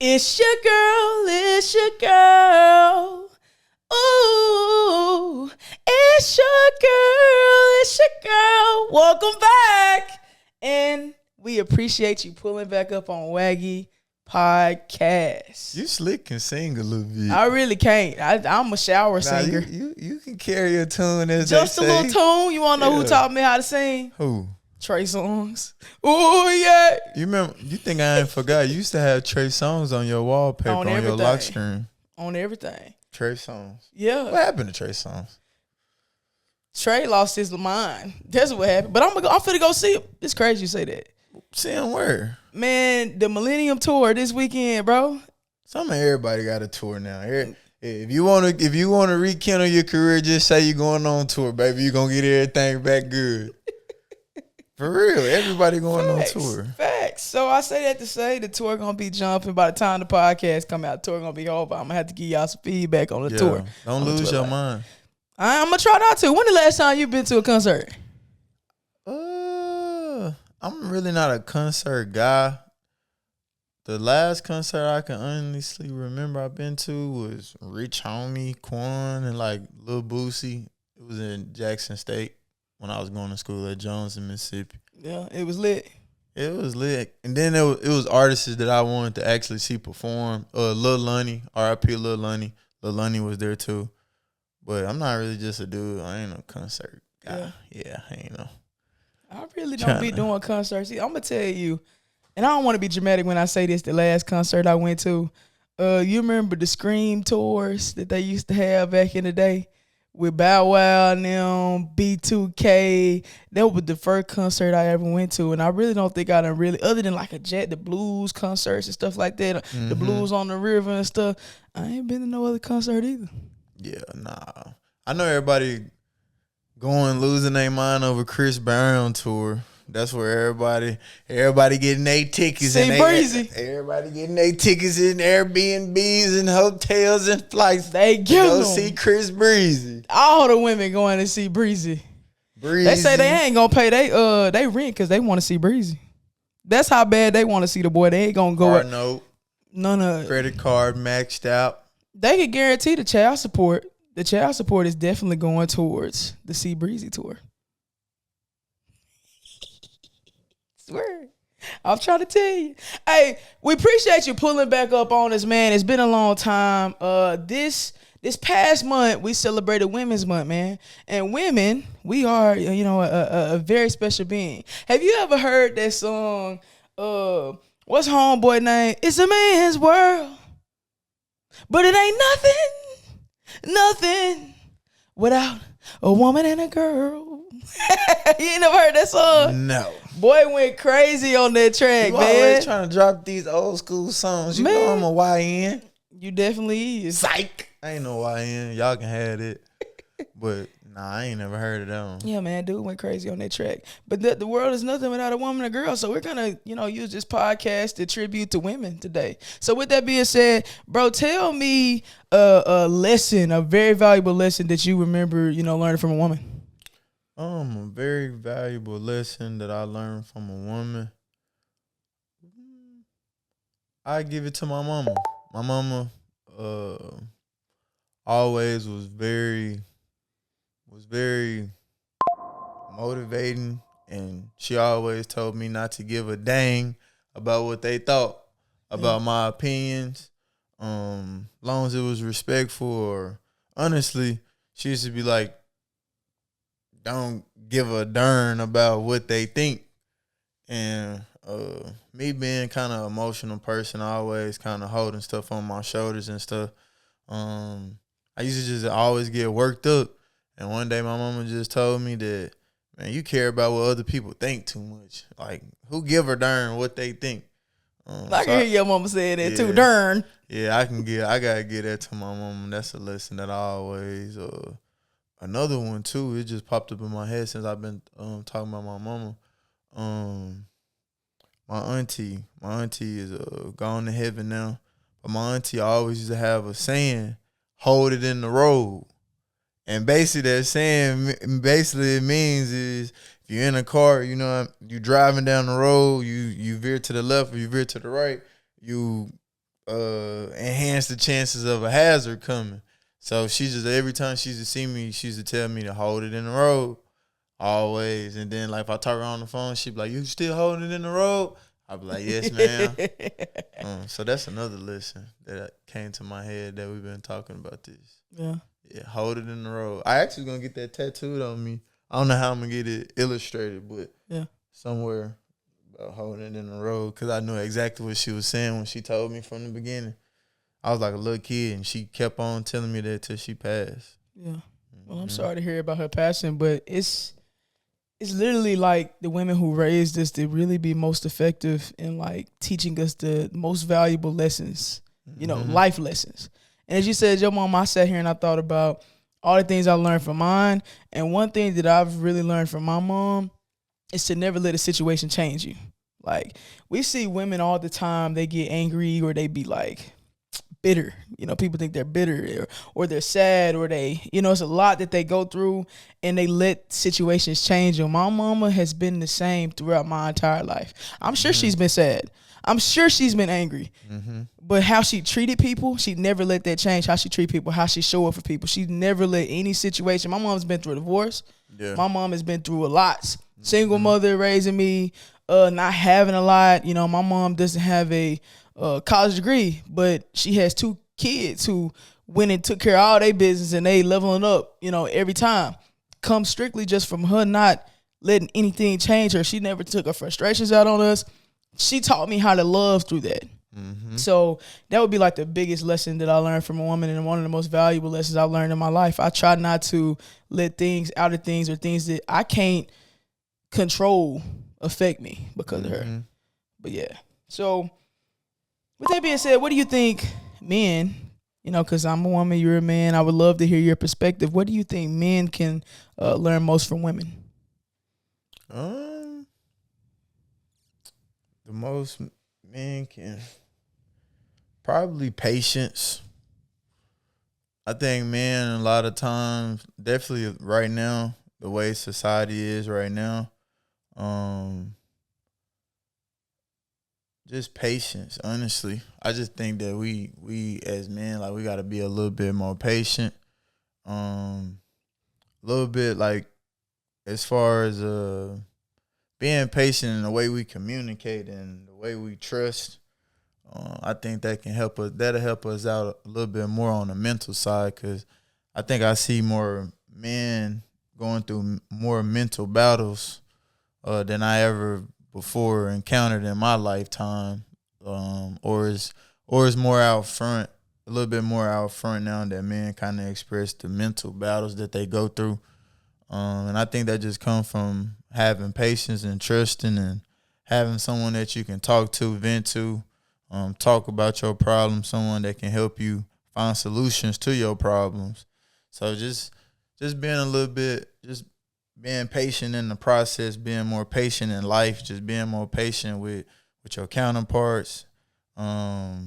It's your girl, it's your girl. Ooh, it's your girl, it's your girl. Welcome back. And we appreciate you pulling back up on Waggy Podcast. You slick can sing a little bit. I really can't. I'm a shower singer. You can carry a tune as Just they a say. little tune. You want to know who taught me how to sing? Who? Trey Songz. Ooh, yeah. You remember? You think I ain't forgot? You used to have Trey Songz on your wallpaper on your lock screen. On everything. Trey Songz. Yeah. What happened to Trey Songz? Trey lost his mind. That's what happened. But I'm finna go see him. It's crazy you say that. See him where? Man, the Millennium Tour this weekend, bro. Everybody got a tour now. If you wanna rekindle your career, just say you're going on tour, baby. You gonna get everything back good. For real, everybody going on tour. Facts. So I say that to say the tour gonna be jumping. By the time the podcast come out, the tour gonna be over. I'm gonna have to give y'all some feedback on the tour. Don't lose your mind. I'm gonna try not to. When the last time you been to a concert? I'm really not a concert guy. The last concert I can honestly remember I've been to was Rich Homie, Quan, and like Lil Boosie. It was in Jackson State when I was going to school at Jones in Mississippi. Yeah, it was lit. It was lit. And then it was artists that I wanted to actually see perform. Lil Lunny, R.I.P. Lil Lunny. Lil Lunny was there too. But I'm not really just a dude. I ain't no concert guy. Yeah, I ain't no. I really don't be doing concerts. See, I'm going to tell you, and I don't want to be dramatic when I say this, the last concert I went to, you remember the Scream tours that they used to have back in the day with Bow Wow and them, B2K? That was the first concert I ever went to, and I really don't think I done really, other than like the blues concerts and stuff like that, the blues on the river and stuff, I ain't been to no other concert either. Yeah, nah. I know everybody losing their mind over Chris Brown tour. That's where everybody getting their tickets. Breezy. Everybody getting their tickets in Airbnbs and hotels and flights. They go see Chris Breezy. All the women going to see Breezy. They say they ain't gonna pay they rent because they want to see Breezy. That's how bad they want to see the boy. They ain't gonna go Card note. None of credit card maxed out. They can guarantee the child support. The child support is definitely going towards the C Breezy tour. Swear. I'm trying to tell you. Hey, we appreciate you pulling back up on us, man. It's been a long time. This past month, we celebrated Women's Month, man. And women, we are, a very special being. Have you ever heard that song, what's homeboy name? It's a man's world. But it ain't nothing without a woman and a girl. You ain't never heard that song? No. Boy went crazy on that track, you man. Always trying to drop these old school songs. You know I'm a YN. You definitely is. Psych. I ain't no YN. Y'all can have it. But nah, I ain't never heard of them. Yeah, man, dude went crazy on that track. But the world is nothing without a woman and a girl. So we're gonna, use this podcast to tribute to women today. So with that being said, bro, tell me a lesson, a very valuable lesson that you remember, learning from a woman. A very valuable lesson that I learned from a woman. I give it to my mama. My mama always was very motivating, and she always told me not to give a dang about what they thought about my opinions. Long as it was respectful, or honestly, she used to be like, don't give a darn about what they think. And me being kind of emotional person, I always kind of holding stuff on my shoulders and stuff. I used to just always get worked up. And one day my mama just told me that, man, you care about what other people think too much. Like, who give a darn what they think? I can hear your mama saying that too, darn. Yeah, I gotta get that to my mama. That's a lesson that I always another one too, it just popped up in my head since I've been talking about my mama. My auntie is gone to heaven now. But my auntie always used to have a saying, hold it in the road. And basically that saying, it means is if you're in a car, you driving down the road, you veer to the left or you veer to the right, you enhance the chances of a hazard coming. So she just every time she used to see me, she used to tell me to hold it in the road always. And then like if I talk her on the phone, she'd be like, "You still holding it in the road?" I'd be like, "Yes, ma'am." So that's another lesson that came to my head that we've been talking about this. Yeah. Yeah, hold it in the road. I actually gonna get that tattooed on me. I don't know how I'm gonna get it illustrated, but Yeah. somewhere about holding it in the road because I knew exactly what she was saying when she told me from the beginning. I was like a little kid, and she kept on telling me that till she passed. Yeah. Well, I'm sorry to hear about her passing, but it's literally like the women who raised us to really be most effective in like teaching us the most valuable lessons, life lessons. And as you said, your mom, I sat here and I thought about all the things I learned from mine. And one thing that I've really learned from my mom is to never let a situation change you. Like we see women all the time, they get angry or they be like bitter. People think they're bitter or they're sad or they, it's a lot that they go through and they let situations change them. My mama has been the same throughout my entire life. I'm sure she's been sad. I'm sure she's been angry. But how she treated people, she never let that change how she treat people, how she show up for people. She never let any situation. My mom's been through a divorce. Yeah. My mom has been through a lot. Single mother raising me, not having a lot. My mom doesn't have a college degree, but she has 2 kids who went and took care of all their business and they leveling up, every time. Comes strictly just from her not letting anything change her. She never took her frustrations out on us. She taught me how to love through that. So that would be like the biggest lesson that I learned from a woman and one of the most valuable lessons I learned in my life. I try not to let things out of things or things that I can't control affect me because of her. But yeah. So with that being said, what do you think men, because I'm a woman, you're a man, I would love to hear your perspective. What do you think men can learn most from women? The most men can probably patience. I think men a lot of times, definitely right now, the way society is right now, just patience, honestly. I just think that we as men, like we gotta be a little bit more patient. A little bit like as far as being patient in the way we communicate and the way we trust. I think that can help us. That'll help us out a little bit more on the mental side because I think I see more men going through more mental battles than I ever before encountered in my lifetime, or is more out front, a little bit more out front now that men kind of express the mental battles that they go through, and I think that just comes from having patience and trusting and having someone that you can talk to, vent to, talk about your problems, someone that can help you find solutions to your problems. So just being a little bit, just being patient in the process, being more patient in life, just being more patient with your counterparts. I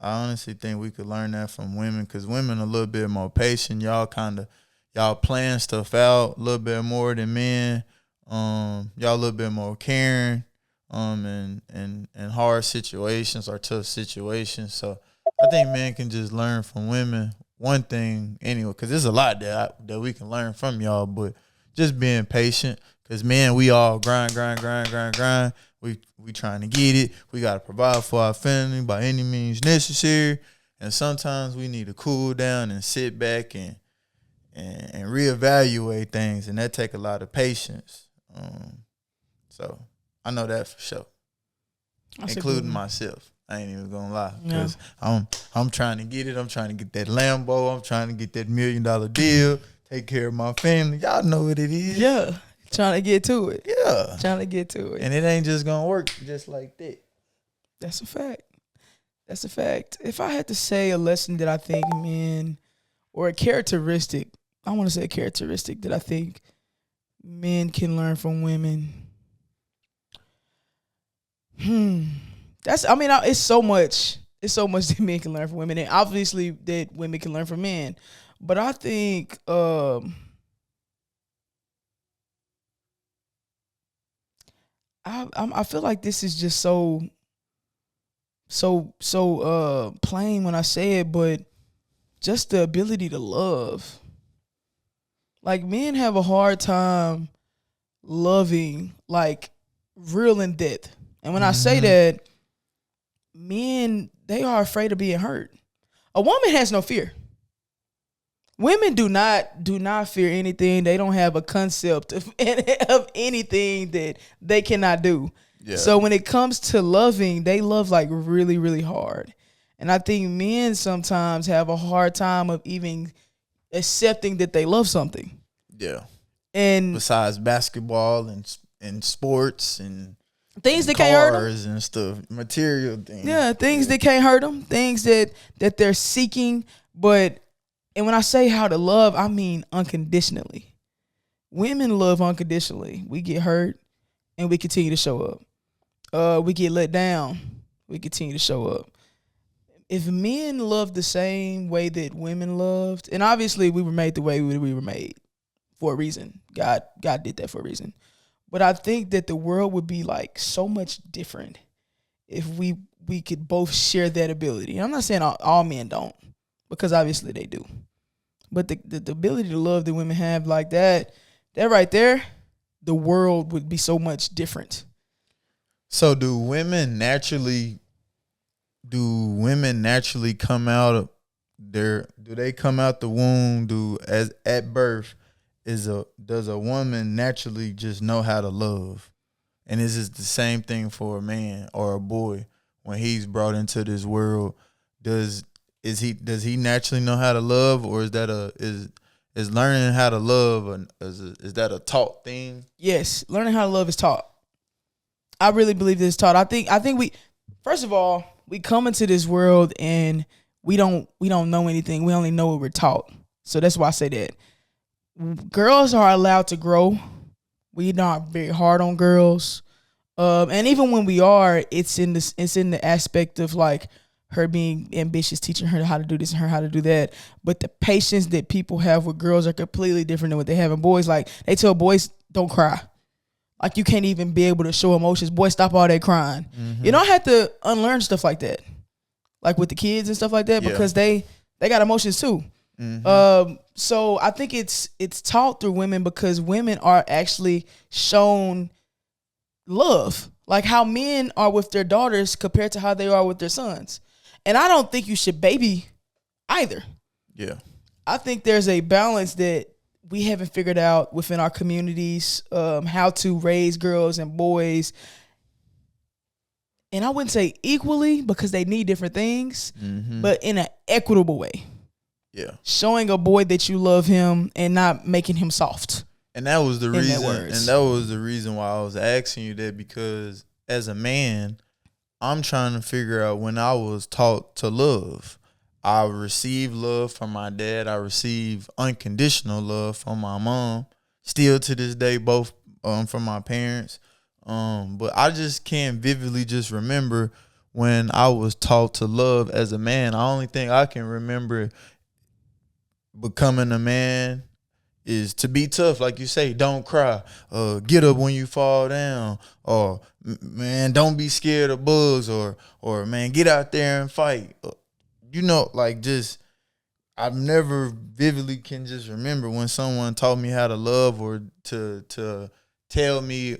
honestly think we could learn that from women because women are a little bit more patient. Y'all plan stuff out a little bit more than men. Y'all a little bit more caring. And hard situations or tough situations. So I think men can just learn from women one thing anyway, because there's a lot that we can learn from y'all, but just being patient. Because man, we all grind. We trying to get it. We gotta provide for our family by any means necessary. And sometimes we need to cool down and sit back and reevaluate things, and that take a lot of patience. So I know that for sure, including myself. I ain't even gonna lie, because I'm trying to get it. I'm trying to get that Lambo. I'm trying to get that $1 million deal. Take care of my family. Y'all know what it is. Yeah, trying to get to it. Yeah, trying to get to it. And it ain't just gonna work just like that. That's a fact. That's a fact. If I had to say a lesson that I think men, or a characteristic, I want to say a characteristic that I think men can learn from women. It's so much that men can learn from women, and obviously that women can learn from men. But I think I feel like this is just so plain when I say it, but just the ability to love. Like men have a hard time loving like real in depth. And when I say Mm-hmm. that, men they are afraid of being hurt. A woman has no fear. Women do not fear anything. They don't have a concept of, of anything that they cannot do. Yeah. So when it comes to loving, they love like really, really hard. And I think men sometimes have a hard time of even accepting that they love something. Yeah. And Besides basketball and sports things and that can't hurt them. cars and stuff, material things. Yeah, things that can't hurt them, things that they're seeking. But and when I say how to love, I mean unconditionally. Women love unconditionally. We get hurt and we continue to show up. We get let down, we continue to show up. If men love the same way that women loved, and obviously we were made the way we were made for a reason. God did that for a reason. But I think that the world would be like so much different if we could both share that ability. And I'm not saying all men don't, because obviously they do. But the ability to love that women have like that right there, the world would be so much different. So do women naturally come out of do they come out the womb as at birth does a woman naturally just know how to love? And is this the same thing for a man or a boy when he's brought into this world? Does he naturally know how to love, or is learning how to love is that a taught thing? Yes, learning how to love is taught. I really believe this is taught. I think we first of all, we come into this world and we don't know anything. We only know what we're taught. So that's why I say that. Girls are allowed to grow. We're not very hard on girls. And even when we are, it's in the aspect of like her being ambitious, teaching her how to do this and her how to do that. But the patience that people have with girls are completely different than what they have in boys. Like they tell boys, don't cry. Like you can't even be able to show emotions. Boy, stop all that crying. Mm-hmm. You don't have to unlearn stuff like that. Like with the kids and stuff like that, because they got emotions too. Mm-hmm. So I think it's taught through women, because women are actually shown love. Like how men are with their daughters compared to how they are with their sons. And I don't think you should baby either. Yeah. I think there's a balance that we haven't figured out within our communities, how to raise girls and boys. And I wouldn't say equally, because they need different things, but in an equitable way. Yeah. Showing a boy that you love him and not making him soft. And that was the reason. And that was the reason why I was asking you that, because as a man, I'm trying to figure out when I was taught to love. I received love from my dad. I received unconditional love from my mom. Still to this day, both from my parents. But I just can't vividly just remember when I was taught to love as a man. The only thing I can remember becoming a man is to be tough, like you say, don't cry, get up when you fall down, or man, don't be scared of bugs, or man, get out there and fight. Like just I've never vividly can just remember when someone taught me how to love, or to tell me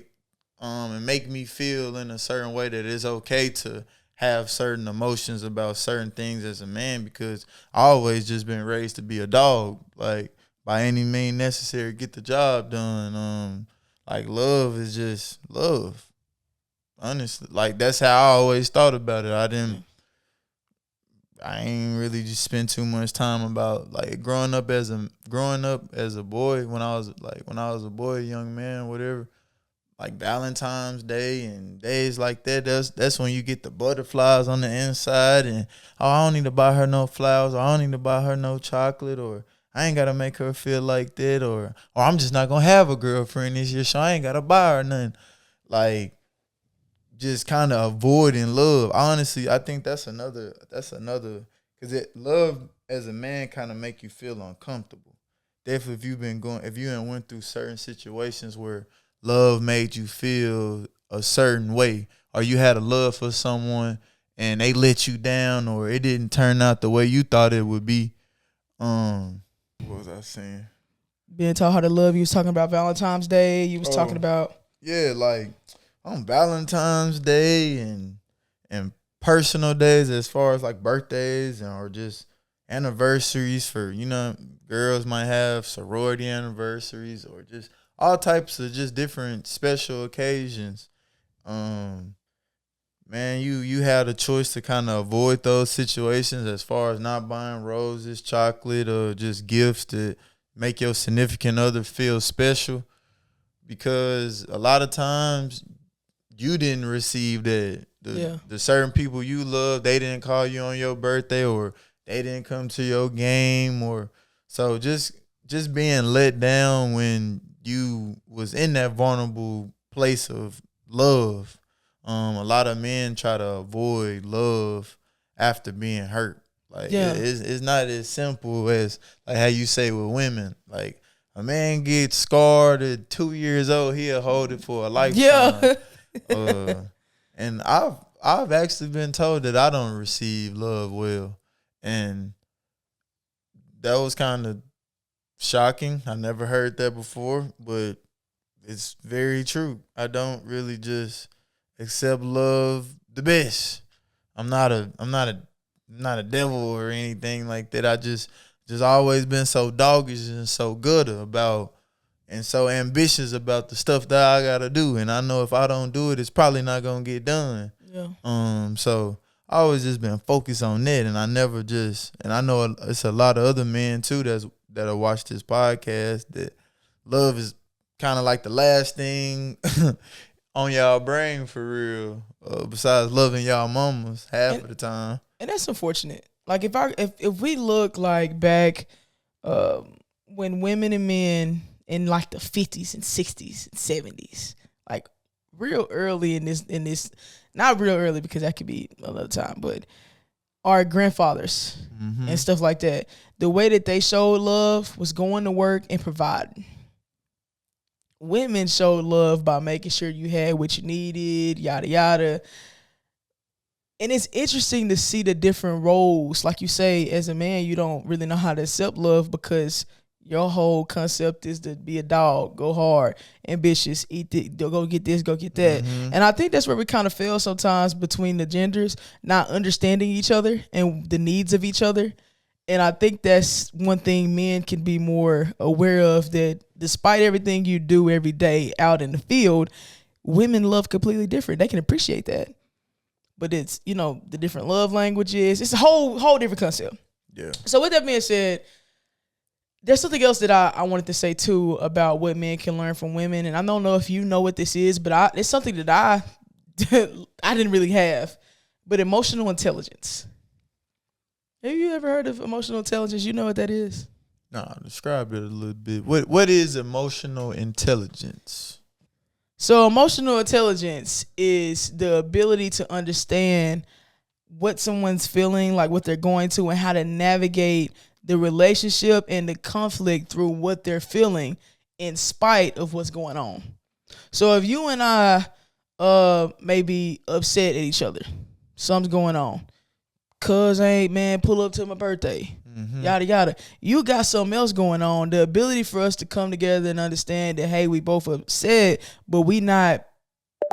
and make me feel in a certain way that it's okay to have certain emotions about certain things as a man, because I always just been raised to be a dog, like by any means necessary, get the job done. Like love is just love. Honestly, like that's how I always thought about it. I ain't really just spend too much time about like growing up as a boy, when I was a boy, young man, whatever. Like Valentine's Day and days like that, that's when you get the butterflies on the inside, and I don't need to buy her no flowers, or I don't need to buy her no chocolate, or I ain't gotta make her feel like that, or I'm just not gonna have a girlfriend this year, so I ain't gotta buy her nothing. Like just kind of avoiding love. Honestly, I think that's another because love as a man kind of make you feel uncomfortable. Definitely if you went through certain situations where love made you feel a certain way, or you had a love for someone and they let you down, or it didn't turn out the way you thought it would be. What was I saying? Being taught how to love. You was talking about Valentine's Day. You was talking about like on Valentine's Day and personal days, as far as like birthdays or just anniversaries for, girls might have sorority anniversaries or just all types of just different special occasions. Man, you had a choice to kind of avoid those situations, as far as not buying roses, chocolate, or just gifts that make your significant other feel special, because a lot of times you didn't receive that. The certain people you love, they didn't call you on your birthday, or they didn't come to your game, or so just being let down when you was in that vulnerable place of love. A lot of men try to avoid love after being hurt. Like it's not as simple as like how you say with women. Like a man gets scarred at 2 years old, he'll hold it for a lifetime. And I've actually been told that I don't receive love well, and that was kind of shocking. I never heard that before, but it's very true. I don't really just accept love the best. I'm not a devil or anything like that. I just always been so doggish and so good about and so ambitious about the stuff that I gotta do. And I know if I don't do it, it's probably not gonna get done. Yeah. So I always just been focused on that, and I never and I know it's a lot of other men too that'll watch this podcast, that love is kind of like the last thing on y'all brain for real, besides loving y'all mamas of the time. And that's unfortunate. Like if we look like back when women and men in like the 50s and 60s and 70s, like real early in this not real early because that could be another time, but our grandfathers and stuff like that, the way that they showed love was going to work and providing. Women showed love by making sure you had what you needed, yada, yada. And it's interesting to see the different roles. Like you say, as a man, you don't really know how to accept love because your whole concept is to be a dog, go hard, ambitious, eat it, go get this, go get that. And I think that's where we kind of fail sometimes between the genders, not understanding each other and the needs of each other. And I think that's one thing men can be more aware of, that despite everything you do every day out in the field, women love completely different. They can appreciate that. But it's, the different love languages. It's a whole different concept. Yeah. So with that being said, there's something else that I wanted to say too about what men can learn from women. And I don't know if you know what this is, but it's something that I didn't really have. But emotional intelligence. Have you ever heard of emotional intelligence? You know what that is? Nah, describe it a little bit. What is emotional intelligence? So emotional intelligence is the ability to understand what someone's feeling, like what they're going to, and how to navigate the relationship and the conflict through what they're feeling in spite of what's going on. So if you and I may be upset at each other, something's going on. Cuz ain't, man, pull up to my birthday. Yada, yada. You got something else going on. The ability for us to come together and understand that, hey, we both upset, but we not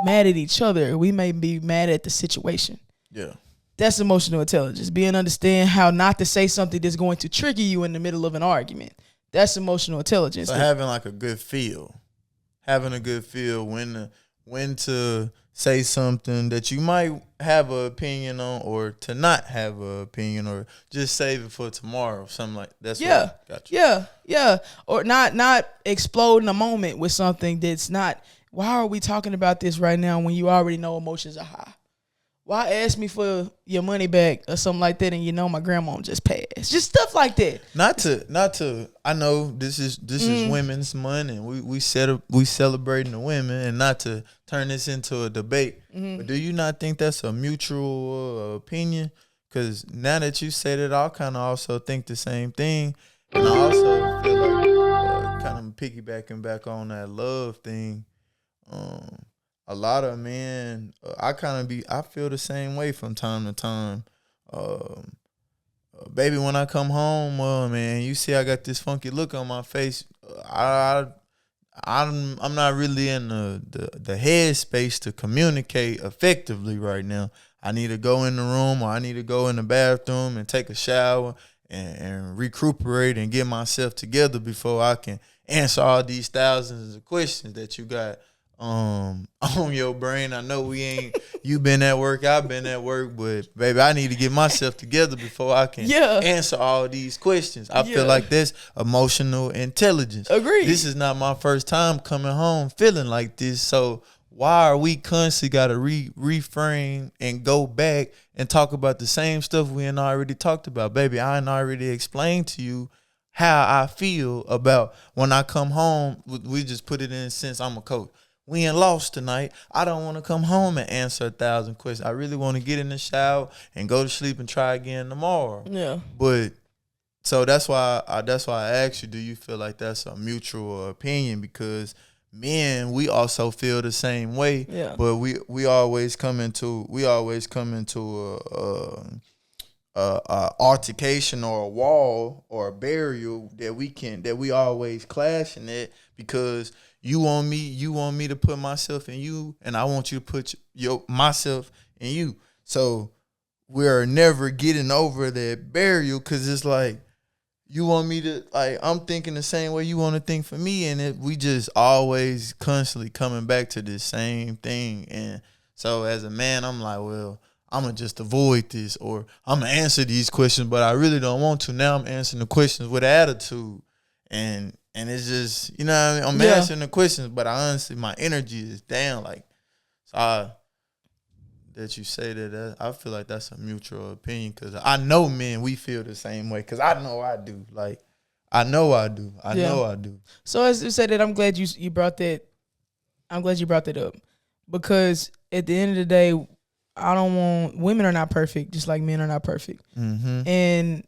mad at each other. We may be mad at the situation. Yeah. That's emotional intelligence. Being understand how not to say something that's going to trigger you in the middle of an argument. That's emotional intelligence. So having like a good feel. Having a good feel when to say something that you might have an opinion on, or to not have an opinion, or just save it for tomorrow, something like that. Got you. Yeah. Or not explode in a moment with something that's not, why are we talking about this right now when you already know emotions are high? Why ask me for your money back or something like that, and my grandma just passed? Just stuff like that. Not to. I know this is Women's Month, and we celebrating the women, and not to turn this into a debate. But do you not think that's a mutual opinion? Because now that you said it, I kind of also think the same thing, and I also feel like kind of piggybacking back on that love thing. a lot of men, I feel the same way from time to time. Um, Baby, when I come home, man, you see I got this funky look on my face. I'm not really in the head space to communicate effectively right now. I need to go in the room, or I need to go in the bathroom and take a shower and recuperate and get myself together before I can answer all these thousands of questions that you got on your brain. I know you been at work, I've been at work, but baby, I need to get myself together before I can answer all these questions. I feel like that's emotional intelligence. Agreed. This is not my first time coming home feeling like this, so why are we constantly got to reframe and go back and talk about the same stuff we ain't already talked about? Baby, I ain't already explained to you how I feel about when I come home. We just put it in since I'm a coach. We ain't lost tonight. I don't want to come home and answer 1,000 questions. I really want to get in the shower and go to sleep and try again tomorrow. Yeah. But so that's why I asked you, do you feel like that's a mutual opinion? Because men, we also feel the same way. Yeah. But we always come into a altercation or a wall or a barrier that we always clashing at, because you want me to put myself in you, and I want you to put myself in you. So we're never getting over that barrier, because it's like you want me to, like, I'm thinking the same way you want to think for me, and we just always constantly coming back to this same thing. And so as a man, I'm like, well, I'm going to just avoid this, or I'm going to answer these questions, but I really don't want to. Now I'm answering the questions with attitude. And it's just, you know what I mean? I'm answering the questions, but I honestly, my energy is down. Like, so that you say that, I feel like that's a mutual opinion, because I know men, we feel the same way, because I know I do. Like, I know I do. I know I do. So as you said that, I'm glad you brought that. I'm glad you brought that up, because at the end of the day, women are not perfect, just like men are not perfect. Mm-hmm. And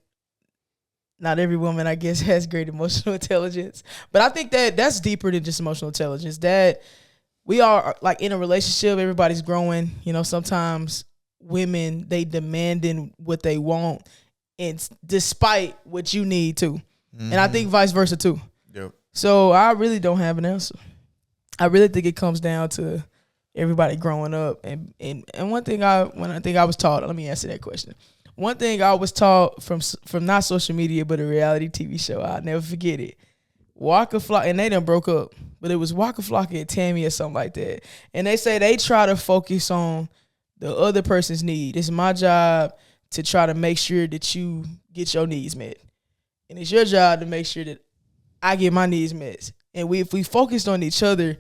not every woman, I guess, has great emotional intelligence. But I think that's deeper than just emotional intelligence. That we are, like, in a relationship, everybody's growing. You know, sometimes women, they demanding what they want, and despite what you need to. Mm-hmm. And I think vice versa too. Yep. So I really don't have an answer. I really think it comes down to everybody growing up. And one thing I was taught, let me answer that question. One thing I was taught from not social media, but a reality TV show, I'll never forget it. Waka Flocka, and they done broke up, but it was Waka Flocka and Tammy or something like that. And they say they try to focus on the other person's need. It's my job to try to make sure that you get your needs met. And it's your job to make sure that I get my needs met. And if we focused on each other,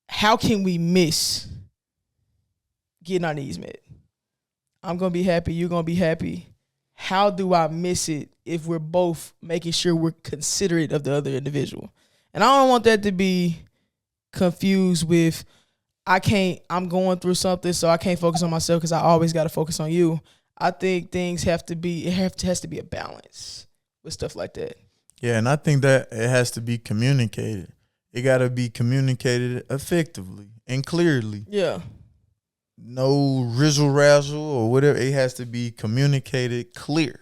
how can we miss getting our needs met? I'm going to be happy. You're going to be happy. How do I miss it if we're both making sure we're considerate of the other individual? And I don't want that to be confused with, I'm going through something, so I can't focus on myself because I always got to focus on you. I think things has to be a balance with stuff like that. Yeah, and I think that it has to be communicated. It got to be communicated effectively and clearly. Yeah. No rizzle razzle or whatever. It has to be communicated clear.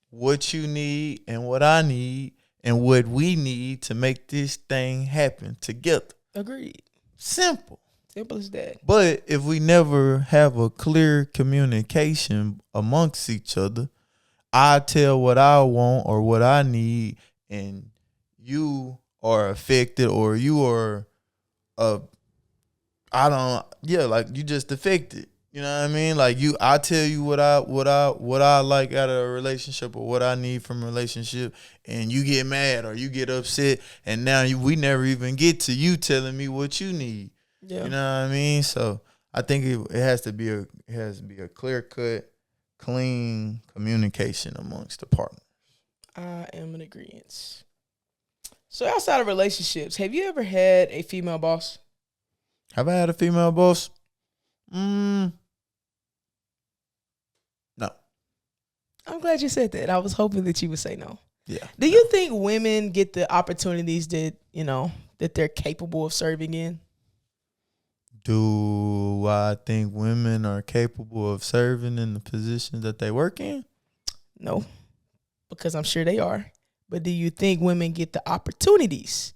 What you need and what I need and what we need to make this thing happen together. Agreed. Simple. Simple as that. But if we never have a clear communication amongst each other, I tell what I want or what I need, and you are affected, or you are like you just affected. You know what I mean? Like I tell you what I like out of a relationship or what I need from a relationship, and you get mad or you get upset, and now we never even get to you telling me what you need. Yeah. You know what I mean? So I think it has to be a clear cut, clean communication amongst the partners. I am in agreement. So outside of relationships, have you ever had a female boss? Have I had a female boss? No. I'm glad you said that. I was hoping that you would say no. Yeah. Do you think women get the opportunities that they're capable of serving in? Do I think women are capable of serving in the positions that they work in? No, because I'm sure they are. But do you think women get the opportunities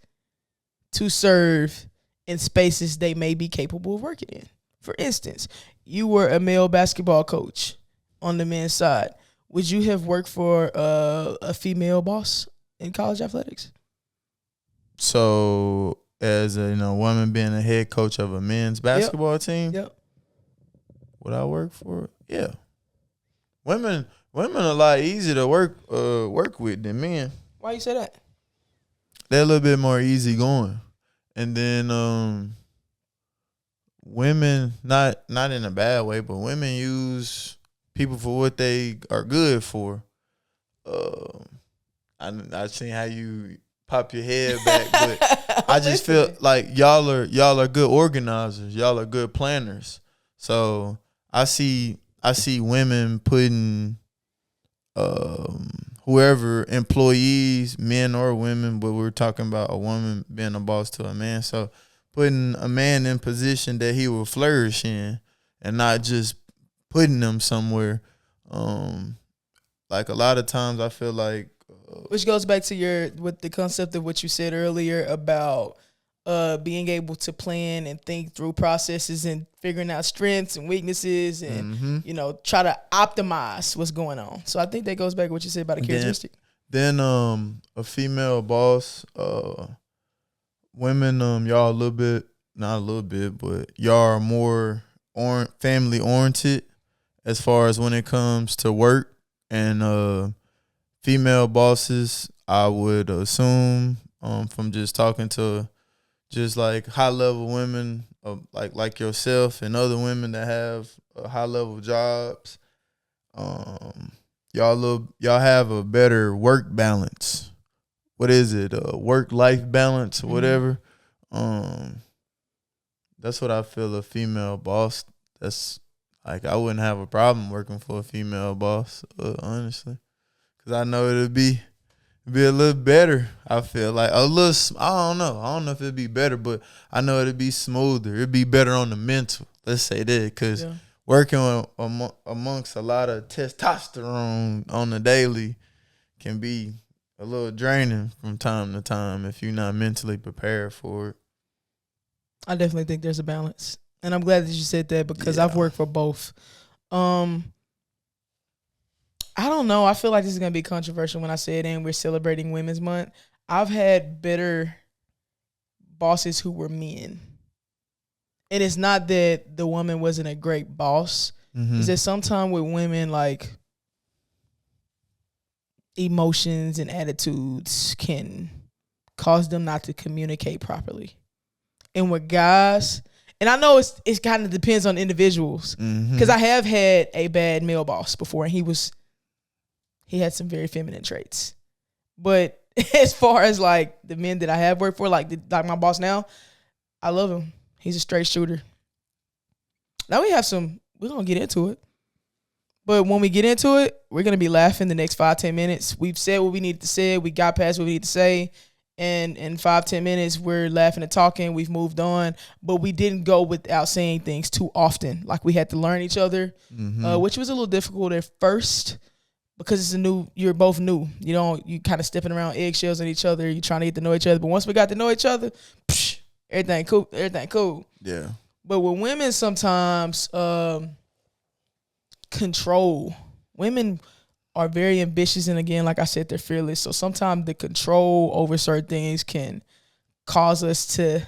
to serve in spaces they may be capable of working in? For instance, you were a male basketball coach on the men's side. Would you have worked for a female boss in college athletics? So, as a woman being a head coach of a men's basketball team, Yep. would I work for it? Yeah. Women are a lot easier to work with than men. Why you say that? They're a little bit more easygoing. And then women, not in a bad way, but women use people for what they are good for. I seen how you pop your head back, but I just feel like y'all are good organizers. Y'all are good planners. So I see women putting whoever employees, men or women, but we're talking about a woman being a boss to a man. So putting a man in position that he will flourish in, and not just putting them somewhere. Like a lot of times, I feel like, which goes back to with the concept of what you said earlier about being able to plan and think through processes and figuring out strengths and weaknesses and try to optimize what's going on. So I think that goes back to what you said about the characteristic. Then a female boss, women, y'all not a little bit, but y'all are more family oriented as far as when it comes to work. And female bosses, I would assume, from just talking to just like high level women, like yourself and other women that have high level jobs, y'all have a better work balance. What is it? Work life balance or whatever. That's what I feel a female boss. That's like, I wouldn't have a problem working for a female boss, honestly, because I know it'd be a little better. I feel like a little. I don't know if it'd be better, but I know it'd be smoother. It'd be better on the mental. Let's say that, because working amongst a lot of testosterone on the daily can be a little draining from time to time if you're not mentally prepared for it. I definitely think there's a balance. And I'm glad that you said that, because I've worked for both. I don't know. I feel like this is going to be controversial when I say it, and we're celebrating Women's Month. I've had better bosses who were men. And it's not that the woman wasn't a great boss. It's that sometimes with women, like, emotions and attitudes can cause them not to communicate properly. And with guys, and I know it kind of depends on individuals, because I have had a bad male boss before, and he had some very feminine traits. But as far as like the men that I have worked for, like my boss now, I love him. He's a straight shooter. Now we're going to get into it. But when we get into it, we're going to be laughing the next 5-10 minutes. We've said what we needed to say. We got past what we need to say. And in 5-10 minutes, we're laughing and talking. We've moved on. But we didn't go without saying things too often. Like, we had to learn each other, which was a little difficult at first, because you're both new. You kind of stepping around eggshells on each other. You're trying to get to know each other. But once we got to know each other, everything cool. Yeah. But with women, sometimes control. Women are very ambitious, and again, like I said, they're fearless. So sometimes the control over certain things can cause us to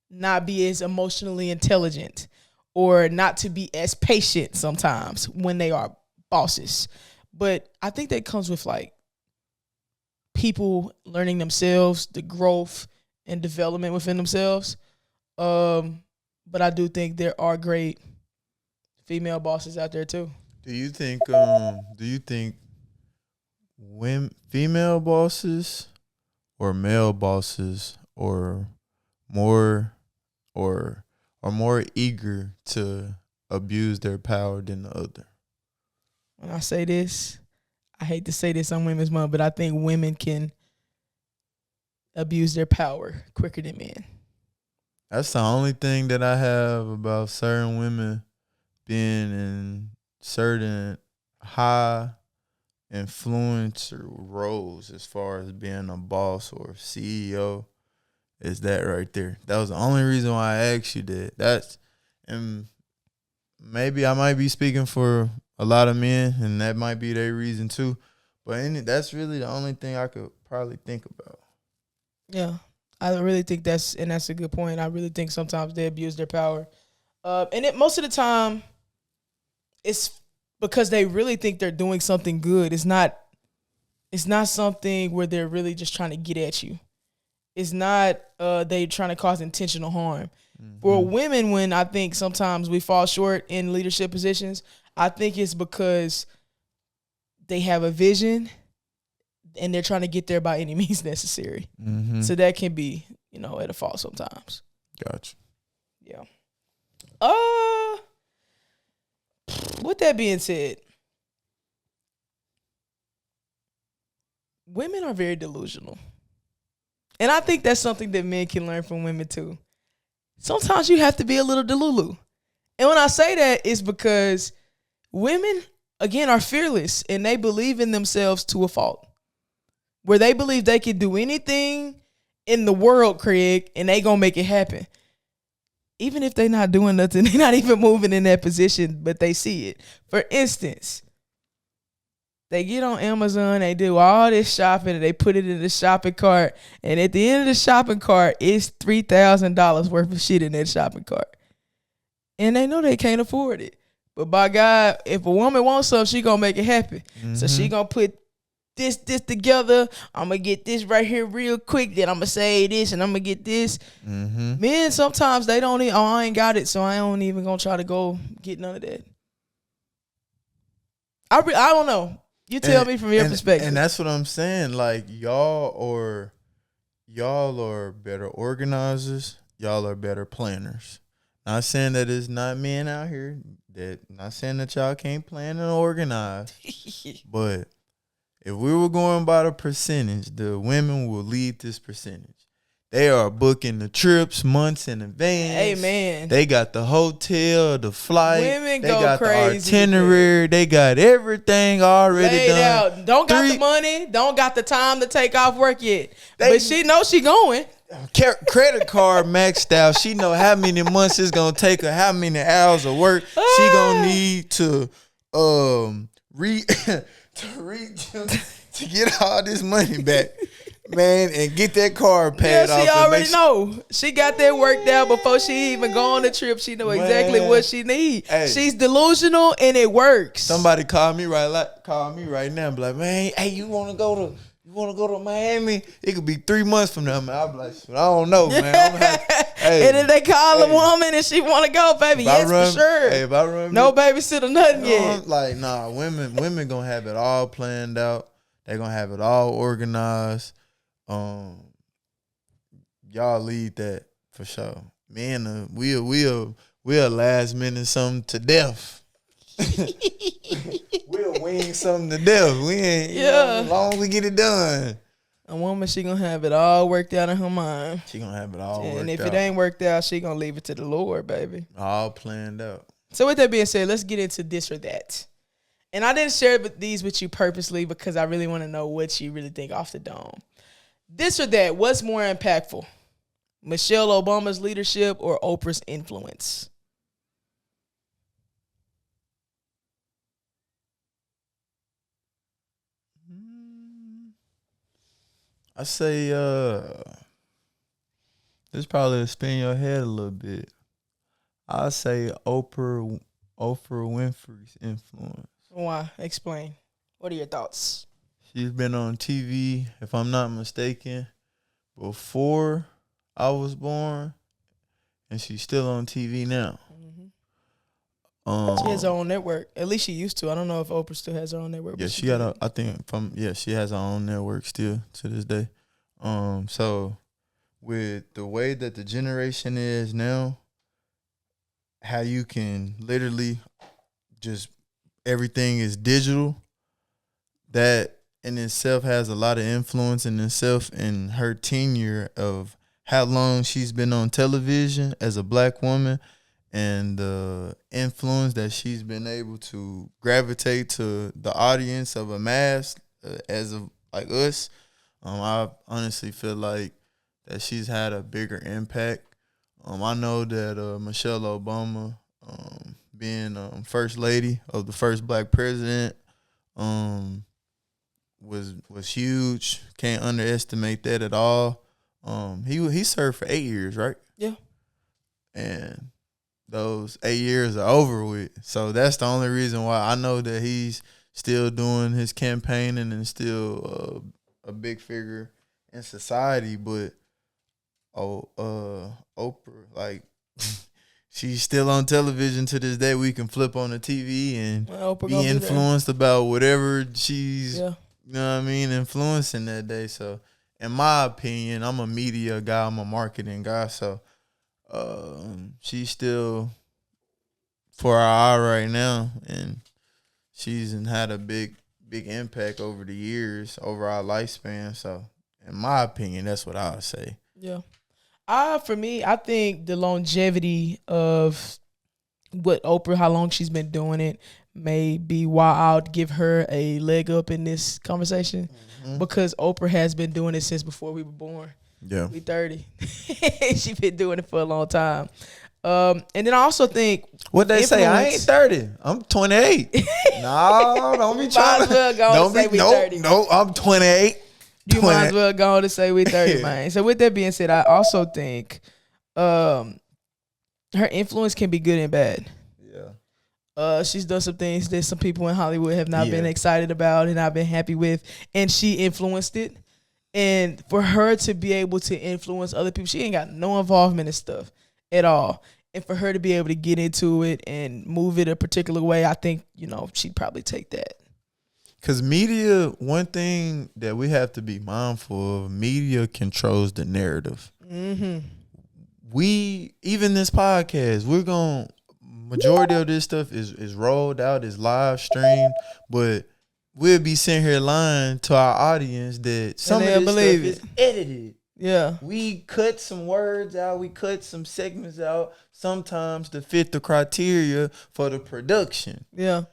not be as emotionally intelligent, or not to be as patient sometimes when they are bosses. But I think that comes with like people learning themselves, the growth and development within themselves. But I do think there are great female bosses out there too. Do you think female bosses or male bosses are more eager to abuse their power than the other? When I say this, I hate to say this on Women's Month, but I think women can abuse their power quicker than men. That's the only thing that I have about certain women being in certain high influencer roles as far as being a boss or CEO is that right there. That was the only reason why I asked you that. And maybe I might be speaking for a lot of men, and that might be their reason too. But that's really the only thing I could probably think about. Yeah, I really think that's a good point. I really think sometimes they abuse their power, most of the time, it's because they really think they're doing something good. It's not. It's not something where they're really just trying to get at you. It's not they trying to cause intentional harm. Mm-hmm. For women, when I think sometimes we fall short in leadership positions, I think it's because they have a vision and they're trying to get there by any means necessary. Mm-hmm. So that can be, at a fault sometimes. Gotcha. Yeah. With that being said, women are very delusional. And I think that's something that men can learn from women too. Sometimes you have to be a little delulu. And when I say that, it's because women, again, are fearless and they believe in themselves to a fault. Where they believe they can do anything in the world, Craig, and they gonna make it happen. Even if they're not doing nothing, they're not even moving in that position, but they see it. For instance, they get on Amazon, they do all this shopping, and they put it in the shopping cart. And at the end of the shopping cart, it's $3,000 worth of shit in that shopping cart. And they know they can't afford it. But by God, if a woman wants something, she going to make it happen. Mm-hmm. So she going to put this together. I'm going to get this right here real quick. Then I'm going to say this, and I'm going to get this. Mm-hmm. Men, sometimes they don't even, I ain't got it, so I ain't even going to try to go get none of that. I don't know. You tell me from your perspective. And that's what I'm saying. Like, y'all are better organizers. Y'all are better planners. Not saying that it's not men out here. Not saying that y'all can't plan and organize. But if we were going by the percentage, the women will lead this percentage. They are booking the trips months in advance. Hey, man. They got the hotel, the flight. Women they go got crazy. The itinerary. Man. They got everything already laid done. Out. Don't got the money. Don't got the time to take off work yet. But she knows she going. Credit card maxed out. She know how many months it's going to take her, how many hours of work she going to need to get all this money back. Man, and get that card paid off. Yeah, she already know. She got that worked out before she even go on the trip. She know exactly what she need. Hey, she's delusional and it works. Somebody call me right now and be like, man, hey, you wanna go to Miami? It could be 3 months from now, man. I'll be like, I don't know, man. Hey, and if they call a woman and she wanna go, baby, yes, for sure. Hey, if I run no babysitter, nothing yet. Like, nah, women gonna have it all planned out. They gonna have it all organized. Y'all lead that for sure. Man, we'll last minute something to death. We'll wing something to death. We ain't, as long as we get it done. A woman, she gonna have it all worked out in her mind. She gonna have it all worked out. And if it ain't worked out, she gonna leave it to the Lord, baby. All planned out. So with that being said, let's get into this or that. And I didn't share these with you purposely because I really want to know what you really think off the dome. This or that, what's more impactful? Michelle Obama's leadership or Oprah's influence? I say this probably will spin your head a little bit. I say Oprah Winfrey's influence. Why? Explain. What are your thoughts? She's been on TV, if I'm not mistaken, before I was born, and she's still on TV now. Mm-hmm. She has her own network. At least she used to. I don't know if Oprah still has her own network. Yeah, she has her own network still to this day. So with the way that the generation is now, how you can literally just everything is digital, that in itself has a lot of influence in itself, and her tenure of how long she's been on television as a black woman and the influence that she's been able to gravitate to the audience of a mass as of like us. I honestly feel like that she's had a bigger impact. I know that Michelle Obama, being first lady of the first black president, was huge. Can't underestimate that at all. He served for 8 years, right? Yeah. And those 8 years are over with. So that's the only reason why I know that he's still doing his campaigning and still a big figure in society. But Oprah, like, she's still on television to this day. We can flip on the TV and be influenced about whatever she's, you know what I mean, influencing that day. So, in my opinion, I'm a media guy. I'm a marketing guy. So, she's still for our eye right now, and she's had a big impact over the years, over our lifespan. So, in my opinion, that's what I would say. Yeah. For me, I think the longevity of what Oprah, how long she's been doing it, may be why I'll give her a leg up in this conversation, because Oprah has been doing it since before we were born. Yeah. We 30. She's been doing it for a long time. And then I also think what they say, I ain't 30. I'm 28. No, don't be trying to. Don't be, 30. No, I'm 28. You might as well go on to say we 30, man. So with that being said, I also think her influence can be good and bad. Yeah. She's done some things that some people in Hollywood have not been excited about and not been happy with, and she influenced it. And for her to be able to influence other people, she ain't got no involvement in stuff at all. And for her to be able to get into it and move it a particular way, I think, she'd probably take that. Because media, one thing that we have to be mindful of, media controls the narrative. Mm-hmm. Even this podcast, majority of this stuff is rolled out, is live streamed, but we'll be sitting here lying to our audience that some of this stuff is edited. Yeah. We cut some words out, we cut some segments out, sometimes to fit the criteria for the production. Yeah.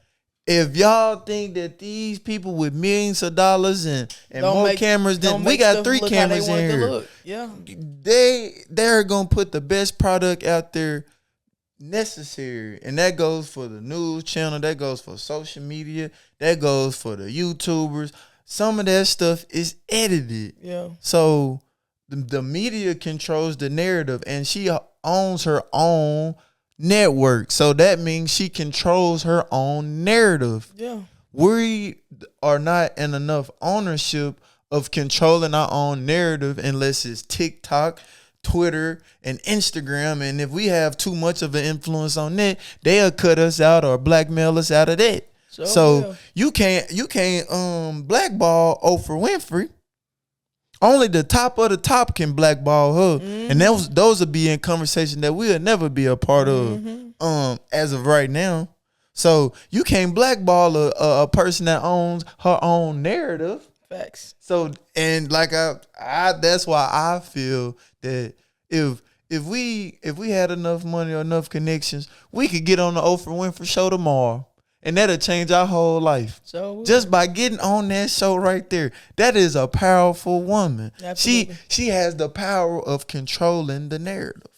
If y'all think that these people with millions of dollars and more cameras than we got 3 cameras in here, they're gonna put the best product out there necessary, and that goes for the news channel, that goes for social media, that goes for the YouTubers. Some of that stuff is edited. Yeah. So the media controls the narrative, and she owns her own network, so that means she controls her own narrative. Yeah, we are not in enough ownership of controlling our own narrative unless it's TikTok, Twitter, and Instagram. And if we have too much of an influence on that, they'll cut us out or blackmail us out of that. So you can't blackball Oprah Winfrey. Only the top of the top can blackball her. Mm-hmm. And those will be in conversation that we'll never be a part of as of right now. So you can't blackball a person that owns her own narrative. Facts. So, and like I that's why I feel that if we had enough money or enough connections, we could get on the Oprah Winfrey show tomorrow. And that'll change our whole life. So just by getting on that show right there. That is a powerful woman. Absolutely. She has the power of controlling the narrative.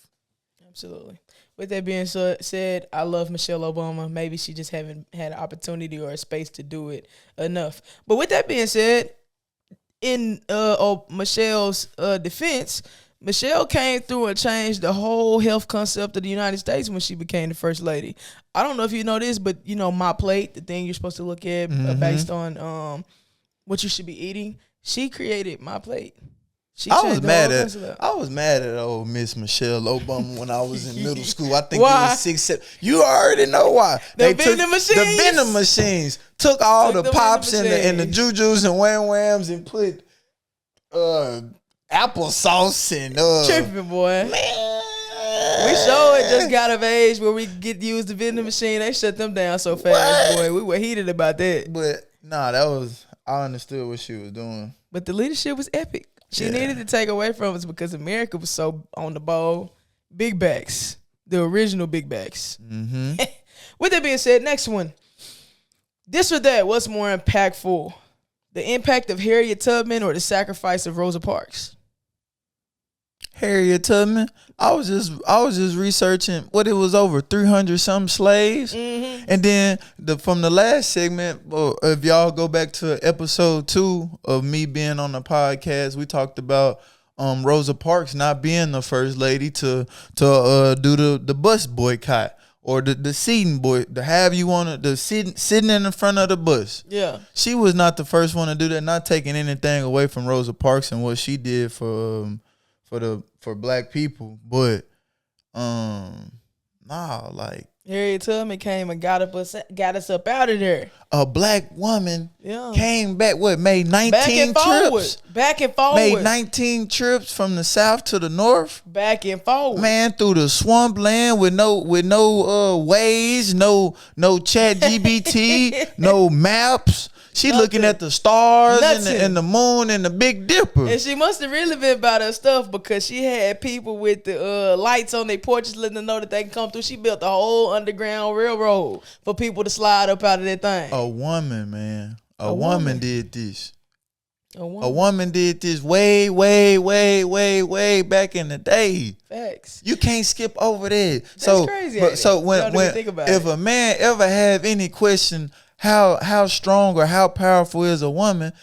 Absolutely. With that being said, I love Michelle Obama. Maybe she just haven't had an opportunity or a space to do it enough. But with that being said, in Michelle's defense, Michelle came through and changed the whole health concept of the United States when she became the first lady. I don't know if you know this, but My Plate, the thing you're supposed to look at based on what you should be eating, she created My Plate. I was mad at old Miss Michelle Obama when I was in middle school. I think it was 6, 7. You already know why. The vending machines took all the pops and the jujus and wham whams and put applesauce and tripping, boy. Man. We sure it just got of age where we get used the vending machine. They shut them down so fast, boy. We were heated about that. But I understood what she was doing. But the leadership was epic. She needed to take away from us because America was so on the ball. Big backs. The original big backs. Mm-hmm. With that being said, next one. This or that, what's more impactful? The impact of Harriet Tubman or the sacrifice of Rosa Parks? Harriet Tubman. I was just researching what it was, over 300 some slaves. Mm-hmm. And then from the last segment, if y'all go back to episode 2 of me being on the podcast, we talked about Rosa Parks not being the first lady to do the bus boycott or the seating sitting in the front of the bus. Yeah. She was not the first one to do that, not taking anything away from Rosa Parks and what she did for black people, but like Harriet Tubman came and got us up out of there. A black woman came back, made 19 trips. Back and forward. Made 19 trips from the south to the north. Back and forward. Man, through the swampland with no Waze, no chat GBT, no maps. She looking at the stars and the moon and the Big Dipper. And she must have really been about her stuff because she had people with the lights on their porches letting them know that they can come through. She built a whole underground railroad for people to slide up out of that thing. A woman, man. A woman did this. A woman did this way, way, way, way, way back in the day. Facts. You can't skip over that. That's crazy. If a man ever have any question how strong or how powerful is a woman,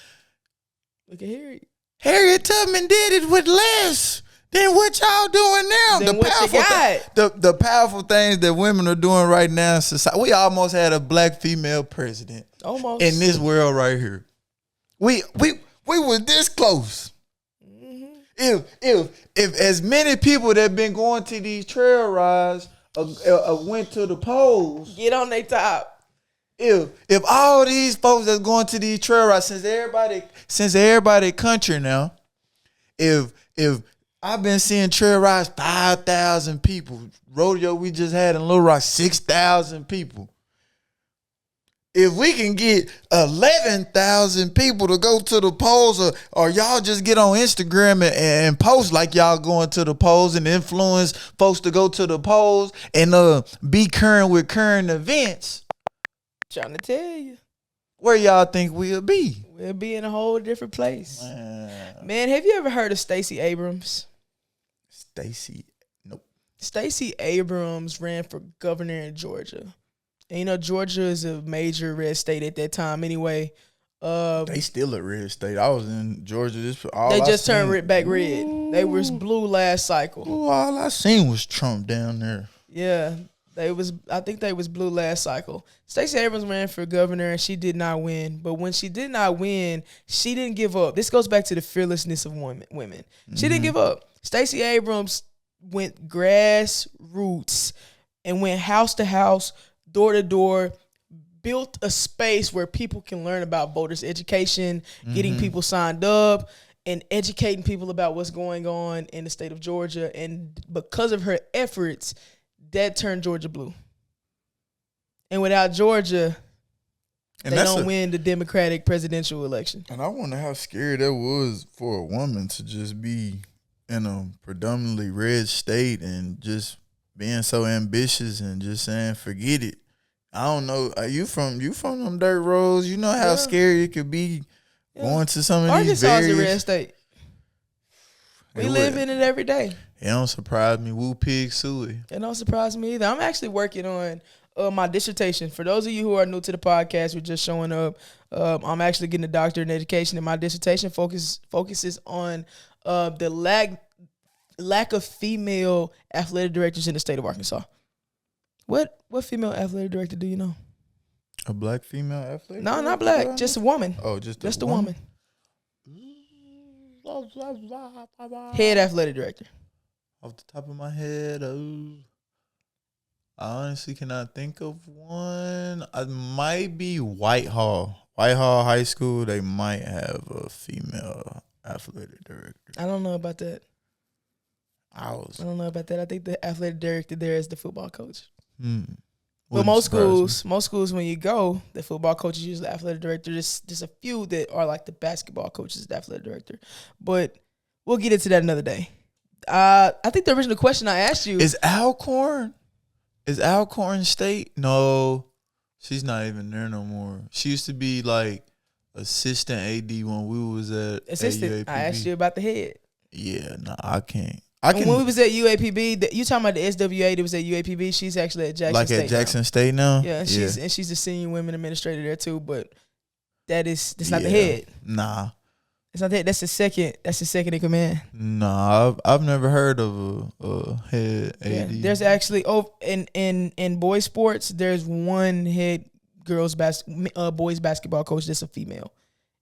look at Harriet. Harriet Tubman did it with less than what y'all doing now. The powerful things that women are doing right now in society. We almost had a black female president. Almost. In this world right here. We was this close. Mm-hmm. If as many people that been going to these trail rides went to the polls, get on their top. If all these folks that's going to these trail rides, since everybody country now, if I've been seeing trail rides 5,000 people, rodeo we just had in Little Rock 6,000 people. If we can get 11,000 people to go to the polls, or y'all just get on Instagram and post like y'all going to the polls and influence folks to go to the polls and be current with current events. Trying to tell you. Where y'all think we'll be? We'll be in a whole different place. Man, have you ever heard of Stacey Abrams? Nope. Stacey Abrams ran for governor in Georgia. And Georgia is a major red state at that time anyway. They still a red state. I was in Georgia. They just turned back red. Ooh. They was blue last cycle. Ooh, all I seen was Trump down there. Yeah. I think they was blue last cycle. Stacey Abrams ran for governor and she did not win. But when she did not win, she didn't give up. This goes back to the fearlessness of women. Mm-hmm. She didn't give up. Stacey Abrams went grassroots and went house to house, door to door, built a space where people can learn about voters' education, getting people signed up, and educating people about what's going on in the state of Georgia. And because of her efforts, that turned Georgia blue. And without Georgia, they don't win the Democratic presidential election. And I wonder how scary that was for a woman to just be in a predominantly red state and just being so ambitious and just saying, forget it. I don't know. Are you from them dirt roads? You know how scary it could be going to some of these Arkansas is a red state. We live in it every day. It don't surprise me. Woo pig suey. It don't surprise me either. I'm actually working on my dissertation. For those of you who are new to the podcast, we're just showing up. I'm actually getting a doctorate in education, and my dissertation focuses on the lack of female athletic directors in the state of Arkansas. What female athletic director do you know? A black female athletic? No, not black. Just a woman. Oh, just a woman. Head athletic director. Off the top of my head, I honestly cannot think of one. It might be Whitehall High School. They might have a female athletic director. I don't know about that. I don't know about that. I think the athletic director there is the football coach. But most schools, when you go, the football coach is usually the athletic director. There's a few that are like the basketball coaches, the athletic director. But we'll get into that another day. I think the original question I asked you Is Alcorn State? No, she's not even there no more. She used to be like assistant AD when we was at assistant. UAPB. I asked you about the head. Yeah, no, I can't. When we was at UAPB, you talking about the SWA that was at UAPB? She's actually at Jackson State. Like at Jackson State now. Yeah, she's a senior women administrator there too. But that's not the head. Nah, it's not that. That's the second. That's the second in command. Nah, I've never heard of a head AD. Yeah, there's actually in boys sports, there's one head boys basketball coach that's a female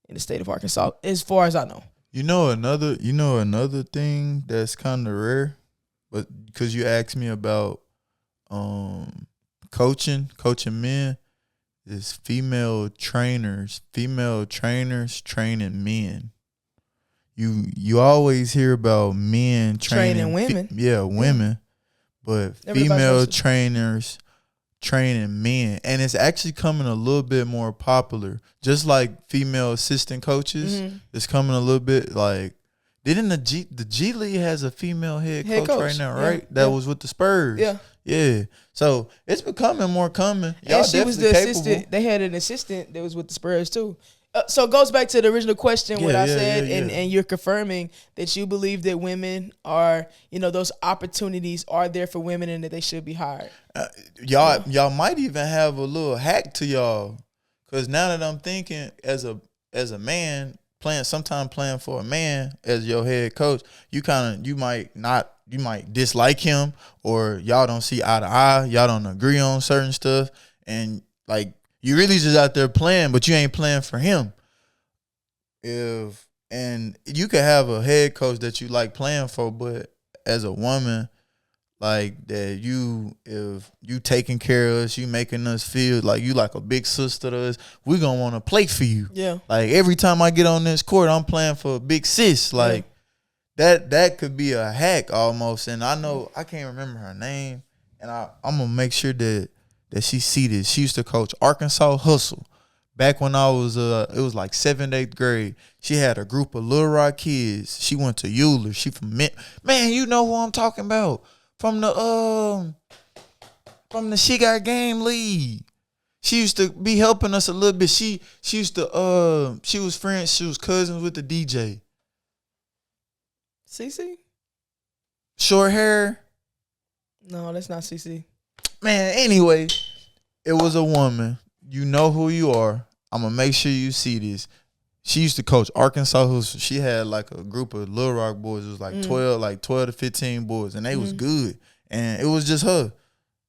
in the state of Arkansas, as far as I know. You know another thing that's kind of rare, but because you asked me about coaching men, is female trainers training men. You always hear about men training women. Women, but female trainers training men, and it's actually coming a little bit more popular. Just like female assistant coaches, it's coming a little bit like. Didn't the G League has a female head coach right now, right? That was with the Spurs. Yeah. So it's becoming more common. Y'all, and she was the assistant. They had an assistant that was with the Spurs too. So it goes back to the original question, what I said, and you're confirming that you believe that women are, those opportunities are there for women and that they should be hired. Y'all might even have a little hack to y'all, because now that I'm thinking, as a man playing for a man as your head coach, you might dislike him, or y'all don't see eye to eye, y'all don't agree on certain stuff, and like. You really just out there playing, but you ain't playing for him. And you could have a head coach that you like playing for, but as a woman, like that if you taking care of us, you making us feel like you like a big sister to us, we gonna want to play for you. Yeah. Like every time I get on this court, I'm playing for a big sis. Like that could be a hack almost. And I know I can't remember her name, and I'm gonna make sure that she see this. She used to coach Arkansas Hustle. Back when I was, it was like 7th, 8th grade. She had a group of Little Rock kids. She went to Euler. She from man, you know who I'm talking about. From the She Got Game League. She used to be helping us a little bit. She used to, she was cousins with the DJ. CC? Short hair? No, that's not CC. Man, anyway, it was a woman. You know who you are. I'm going to make sure you see this. She used to coach Arkansas. She had like a group of Little Rock boys. It was like 12 to 15 boys, and they was good. And it was just her.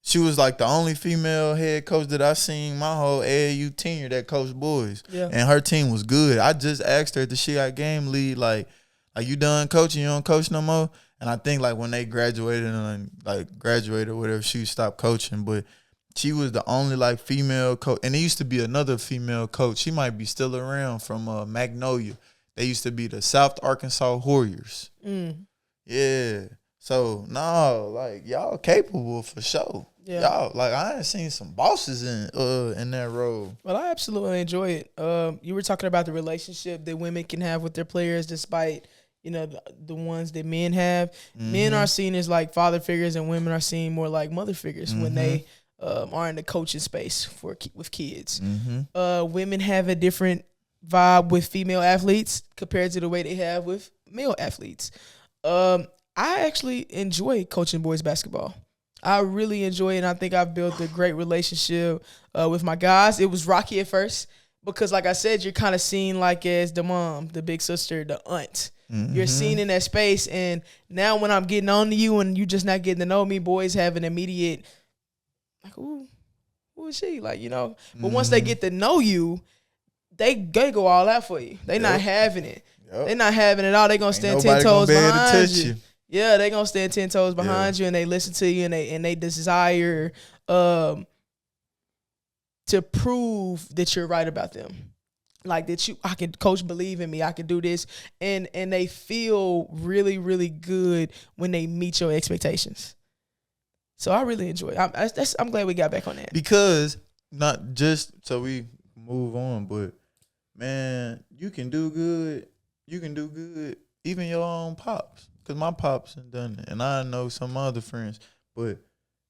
She was like the only female head coach that I seen my whole AAU tenure that coached boys. Yeah. And her team was good. I just asked her at the She Got Game League, like, are you done coaching? You don't coach no more? And I think like when they graduated or whatever, she stopped coaching. But she was the only like female coach. And there used to be another female coach. She might be still around from Magnolia. They used to be the South Arkansas Warriors. Yeah. So no, like y'all capable for sure. Yeah. Y'all, like I ain't seen some bosses in that role. Well, I absolutely enjoy it. You were talking about the relationship that women can have with their players, despite the ones that men have. Men are seen as like father figures, and women are seen more like mother figures when they are in the coaching space with kids. Women have a different vibe with female athletes compared to the way they have with male athletes. I actually enjoy coaching boys basketball. I really enjoy it, and I think I've built a great relationship with my guys. It was rocky at first because, like I said, you're kind of seen like as the mom, the big sister, the aunt. You're seen in that space, and now when I'm getting on to you and you just not getting to know me, boys have an immediate, like, ooh, who is she? Like, But once they get to know you, they go all out for you. They not having it. They not having it all. They gonna stand 10 toes behind you. Yeah, they gonna stand 10 toes behind you, and they listen to you, and they desire to prove that you're right about them. Like that I can coach, believe in me, I can do this. And they feel really, really good when they meet your expectations. So I really enjoy it. I'm glad we got back on that. Because not just so we move on, but man, you can do good even your own pops. Cause my pops and done it, and I know some other friends. But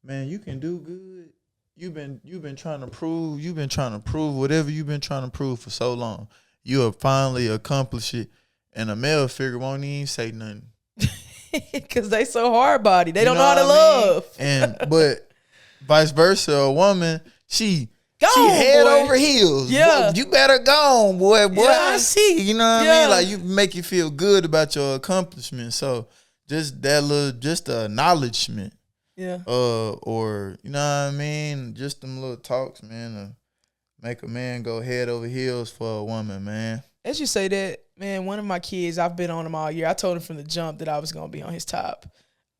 man, you can do good. You've been trying to prove. You've been trying to prove whatever you've been trying to prove for so long. You have finally accomplished it, and a male figure won't even say nothing. Cause they so hard body. They don't know how to love. And but vice versa, a woman, she head boy. over heels. Yeah. Boy, you better go on, boy. Boy, Yeah. I see. You know what Yeah. I mean? Like you make you feel good about your accomplishment. So just that little, just the acknowledgement. Yeah. Or you know what I mean? Just them little talks, man, to make a man go head over heels for a woman, man. As you say that, man, one of my kids, I've been on him all year. I told him from the jump that I was gonna be on his top.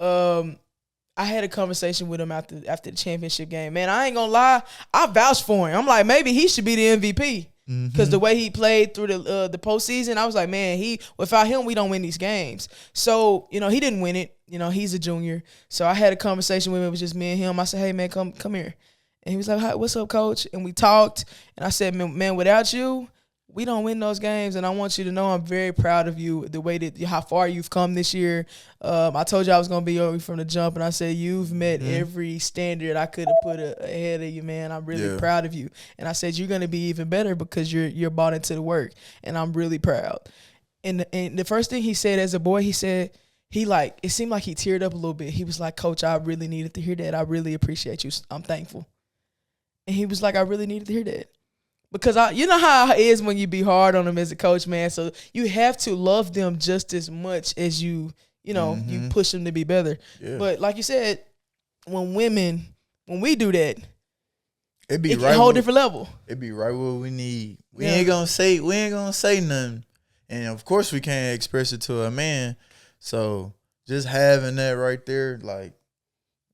I had a conversation with him after the championship game. Man, I ain't gonna lie, I vouched for him. I'm like, maybe he should be the MVP. Because the way he played through the postseason, I was like, man, without him, we don't win these games. So, he didn't win it. He's a junior. So I had a conversation with him. It was just me and him. I said, hey, man, come here. And he was like, hi, what's up, coach? And we talked. And I said, man, without you, we don't win those games. And I want you to know I'm very proud of you, the way that how far you've come this year. I told you I was going to be over from the jump. And I said, you've met every standard I could have put ahead of you, man. I'm really proud of you. And I said, you're going to be even better because you're bought into the work. And I'm really proud. And the first thing he said as a boy, he said, it seemed like he teared up a little bit. He was like, coach, I really needed to hear that. I really appreciate you. I'm thankful. And he was like, I really needed to hear that. Because you know how it is when you be hard on them as a coach, man. So you have to love them just as much as you push them to be better. Yeah. But like you said, when we do that, it be right a whole different level. It be right what we need. We ain't gonna say nothing, and of course we can't express it to a man. So just having that right there, like,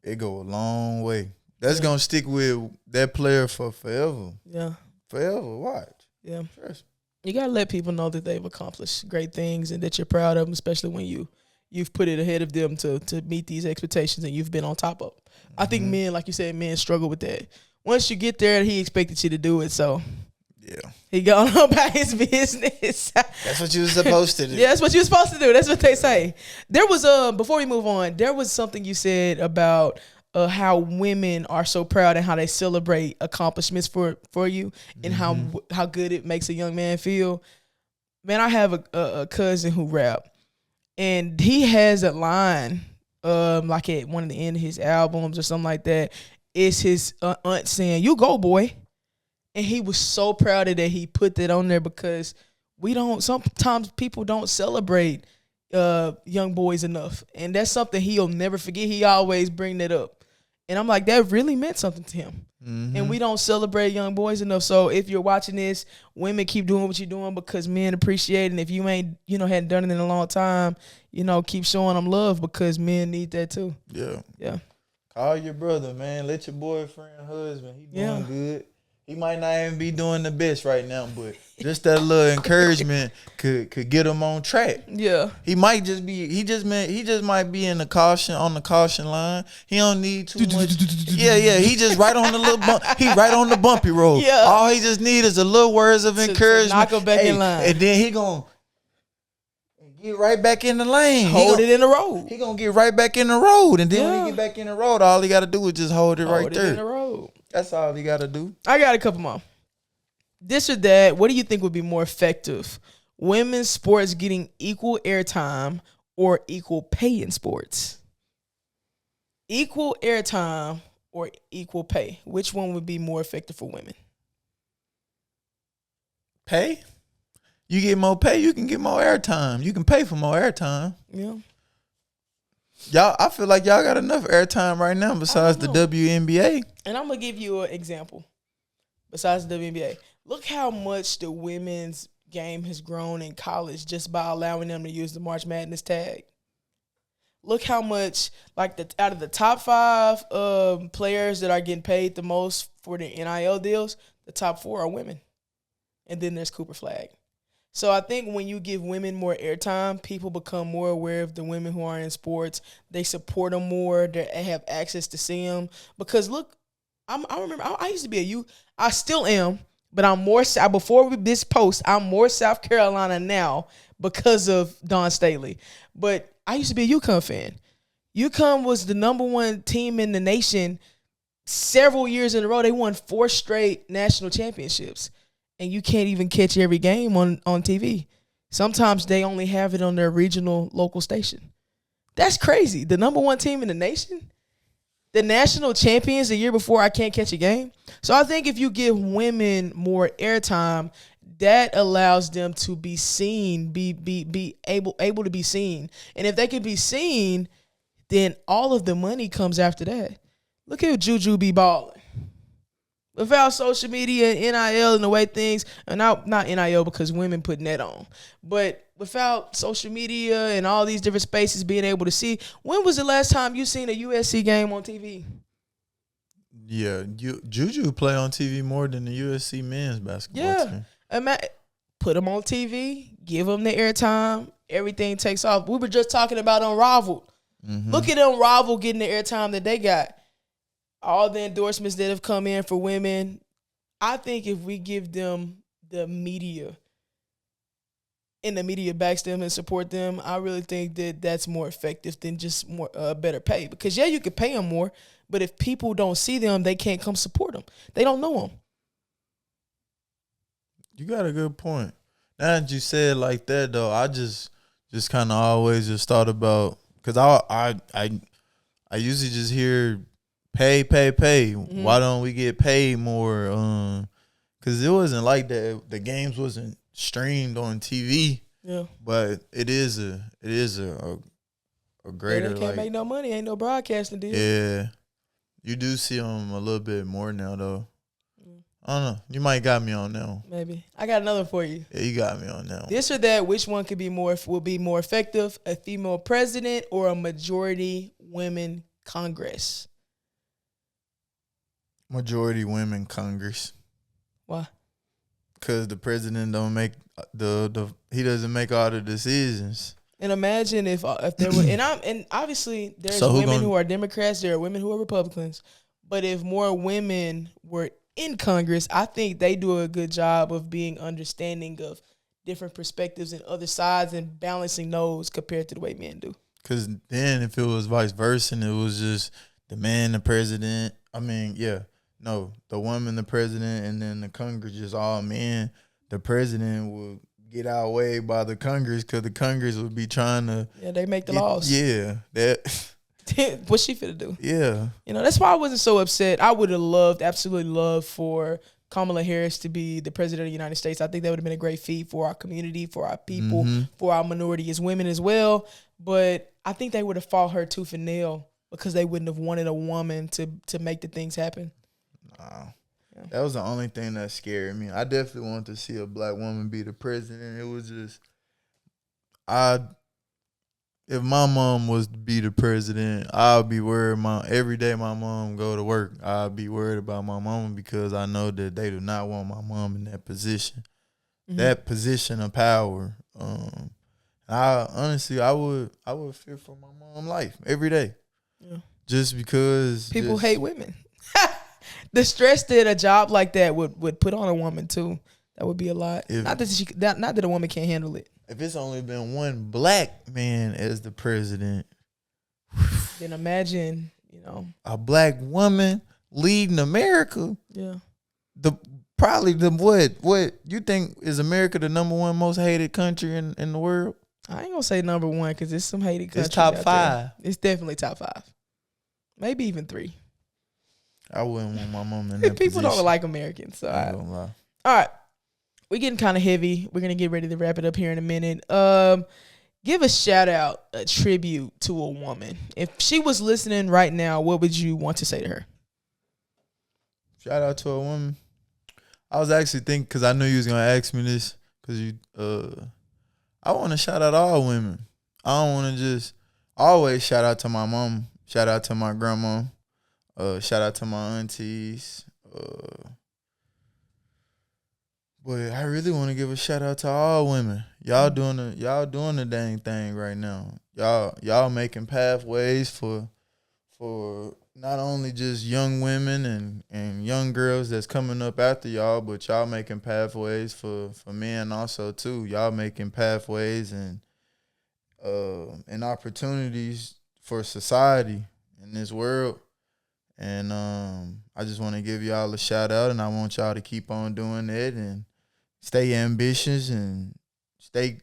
it go a long way. That's gonna stick with that player for forever. Yeah. Forever, watch. Yeah. Trust. You gotta let people know that they've accomplished great things and that you're proud of them, especially when you've put it ahead of them to meet these expectations and you've been on top of them. I think men, like you said, men struggle with that. Once you get there, he expected you to do it, so yeah, he gone on about his business. That's what you were supposed to do. Yeah, that's what you were supposed to do. That's what they say. There was before we move on, there was something you said about how women are so proud and how they celebrate accomplishments for you and how good it makes a young man feel. Man, I have a cousin who rap, and he has a line like at one of the end of his albums or something like that. It's his aunt saying, "You go, boy," and he was so proud of that. He put that on there because sometimes people don't celebrate young boys enough, and that's something he'll never forget. He always bring that up. And I'm like, that really meant something to him. And we don't celebrate young boys enough. So if you're watching this, women, keep doing what you're doing because men appreciate it. And if you ain't, hadn't done it in a long time, keep showing them love because men need that too. Yeah. Yeah. Call your brother, man. Let your boyfriend, husband, he doing good. He might not even be doing the best right now, but just that little encouragement could get him on track. Yeah. He just might be on the caution line. He don't need too much. Yeah. He just right on the little bump. He right on the bumpy road. Yeah. All he just need is a little words of encouragement. To knock him back in line. And then he gonna get right back in the lane. Hold it in the road. He gonna get right back in the road. And then when he get back in the road, all he gotta do is just hold it right there. In the road. That's all he got to do. I got a couple more. This or that, what do you think would be more effective? Women's sports getting equal airtime or equal pay in sports? Equal airtime or equal pay? Which one would be more effective for women? Pay? You get more pay, you can get more airtime. You can pay for more airtime. Yeah. Y'all, I feel like y'all got enough airtime right now besides the WNBA. And I'm going to give you an example besides the WNBA. Look how much the women's game has grown in college just by allowing them to use the March Madness tag. Look how much, like, out of the top 5 players that are getting paid the most for the NIL deals, the top 4 are women. And then there's Cooper Flag. So I think when you give women more airtime, people become more aware of the women who are in sports. They support them more. They have access to see them. Because look, I remember I used to be a youth. I still am, but I'm more before this post. I'm more South Carolina now because of Don Staley. But I used to be a UConn fan. UConn was the number one team in the nation several years in a row. They won 4 straight national championships. And you can't even catch every game on TV. Sometimes they only have it on their regional local station. That's crazy. The number one team in the nation, the national champions the year before, I can't catch a game. So I think if you give women more airtime, that allows them to be seen, be able to be seen. And if they can be seen, then all of the money comes after that. Look at Juju be balling. Without social media and NIL and the way things, and not NIL because women putting that on, but without social media and all these different spaces being able to see, when was the last time you seen a USC game on TV? Yeah, Juju play on TV more than the USC men's basketball team. Put them on TV, give them the airtime, everything takes off. We were just talking about Unrivaled. Mm-hmm. Look at Unrivaled getting the airtime that they got. All the endorsements that have come in for women. I think if we give them the media and the media backs them and support them, I really think that that's more effective than just more better pay. Because, yeah, you could pay them more, but if people don't see them, they can't come support them. They don't know them. You got a good point. Now that you said it like that, though, I just kind of always just thought about, because I usually just hear pay. Mm-hmm. Why don't we get paid more? Because it wasn't like that. The games wasn't streamed on TV. Yeah, but it is a greater. They can't make no money. Ain't no broadcasting deal. Yeah, you do see them a little bit more now, though. I don't know. You might got me on now. Maybe. I got another for you. Yeah, you got me on now. This or that, which one will be more effective? A female president or a majority women Congress? Majority women Congress. Why? Because the president don't make he doesn't make all the decisions. And imagine if there were and obviously there's women who are Democrats, there are women who are Republicans, but if more women were in Congress, I think they do a good job of being understanding of different perspectives and other sides and balancing those compared to the way men do. Because then if it was vice versa and it was just the man, the president, the woman, the president, and then the Congress just all men, the president would get outweighed by the Congress because the Congress would be trying to... Yeah, they make the laws. Yeah, that... What's she finna do? Yeah. That's why I wasn't so upset. I would have absolutely loved for Kamala Harris to be the president of the United States. I think that would have been a great feat for our community, for our people, for our minority as women as well. But I think they would have fought her tooth and nail because they wouldn't have wanted a woman to make the things happen. Nah. Yeah. That was the only thing that scared me. I definitely wanted to see a black woman be the president. It was just... If my mom was to be the president, I'll be worried. Every day my mom go to work, I'll be worried about my mama because I know that they do not want my mom in that position, that position of power. I honestly, I would fear for my mom's life every day, just because people hate women. The stress that a job like that would put on a woman too, that would be a lot. Not that a woman can't handle it. If it's only been one black man as the president, then imagine, a black woman leading America. Yeah. What you think is America the number one most hated country in the world? I ain't gonna say number one because it's some hated countries. It's top 5. There. It's definitely top 5. Maybe even 3. I wouldn't want my mom in that People position. don't like Americans, so I don't lie. All right. We're getting kind of heavy. We're going to get ready to wrap it up here in a minute. Give a shout out, a tribute to a woman. If she was listening right now, what would you want to say to her? Shout out to a woman. I was actually thinking, because I knew you was going to ask me this, because I want to shout out all women. I don't want to just always shout out to my mom, shout out to my grandma, shout out to my aunties, but I really want to give a shout out to all women. Y'all doing the dang thing right now. Y'all making pathways for not only just young women and young girls that's coming up after y'all, but y'all making pathways for men also too. Y'all making pathways and opportunities for society in this world. And I just want to give y'all a shout out, and I want y'all to keep on doing it and stay ambitious and stay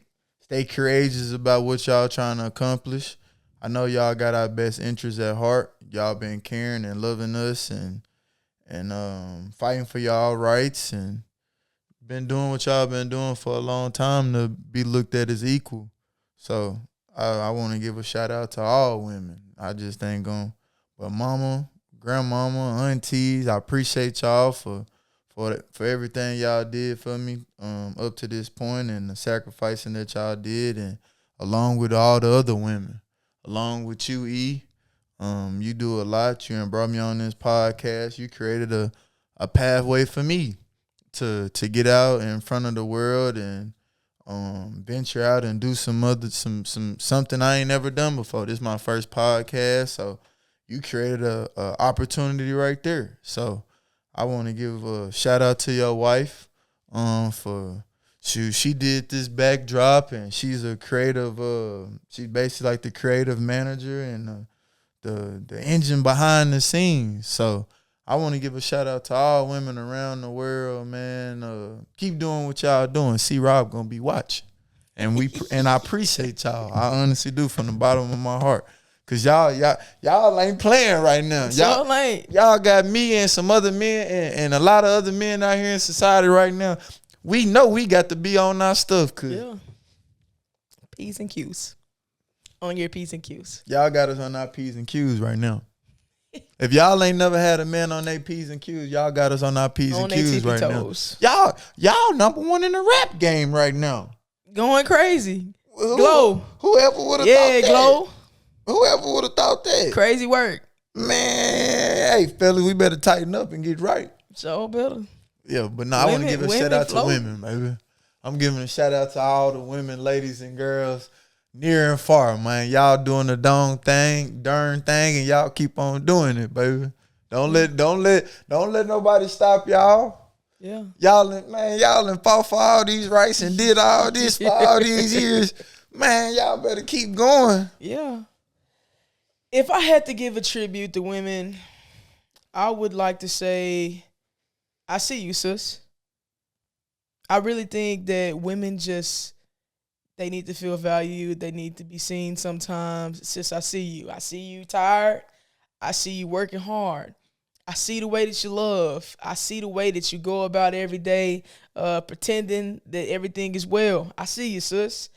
courageous about what y'all trying to accomplish. I know y'all got our best interests at heart. Y'all been caring and loving us and fighting for y'all rights and been doing what y'all been doing for a long time to be looked at as equal. So I want to give a shout out to all women. I just ain't going, but mama, grandmama, aunties, I appreciate y'all for everything y'all did for me up to this point and the sacrificing that y'all did, and along with all the other women, along with you, E. You do a lot. You brought me on this podcast. You created a pathway for me to get out in front of the world and venture out and do something I ain't never done before. This is my first podcast, so you created a opportunity right there. So I want to give a shout out to your wife for she did this backdrop, and she's a creative. She's basically like the creative manager and the engine behind the scenes. So I want to give a shout out to all women around the world, man. Keep doing what y'all doing. C. Rob gonna be watching, and I appreciate y'all. I honestly do from the bottom of my heart. Cause y'all ain't playing right now. Y'all got me and some other men and a lot of other men out here in society right now. We know we got to be on our stuff, cause yeah. P's and Q's. On your P's and Q's. Y'all got us on our P's and Q's right now. If y'all ain't never had a man on their P's and Q's, y'all got us on our P's and Q's right toes. Now. Y'all number one in the rap game right now. Going crazy. Glow. Whoever would have thought that. Yeah, Glow. Whoever would have thought that. Crazy work. Man, hey, fellas, we better tighten up and get right. So better. Yeah, but no, I want to give a shout out to women, baby. I'm giving a shout out to all the women, ladies, and girls near and far, man. Y'all doing the darn thing, and y'all keep on doing it, baby. Don't let nobody stop y'all. Yeah. Y'all done fought for all these rights and did all this for all these years. Man, y'all better keep going. Yeah. If I had to give a tribute to women, I would like to say, I see you, sis. I really think that women they need to feel valued. They need to be seen sometimes. Sis, I see you. I see you tired. I see you working hard. I see the way that you love. I see the way that you go about every day pretending that everything is well. I see you, sis.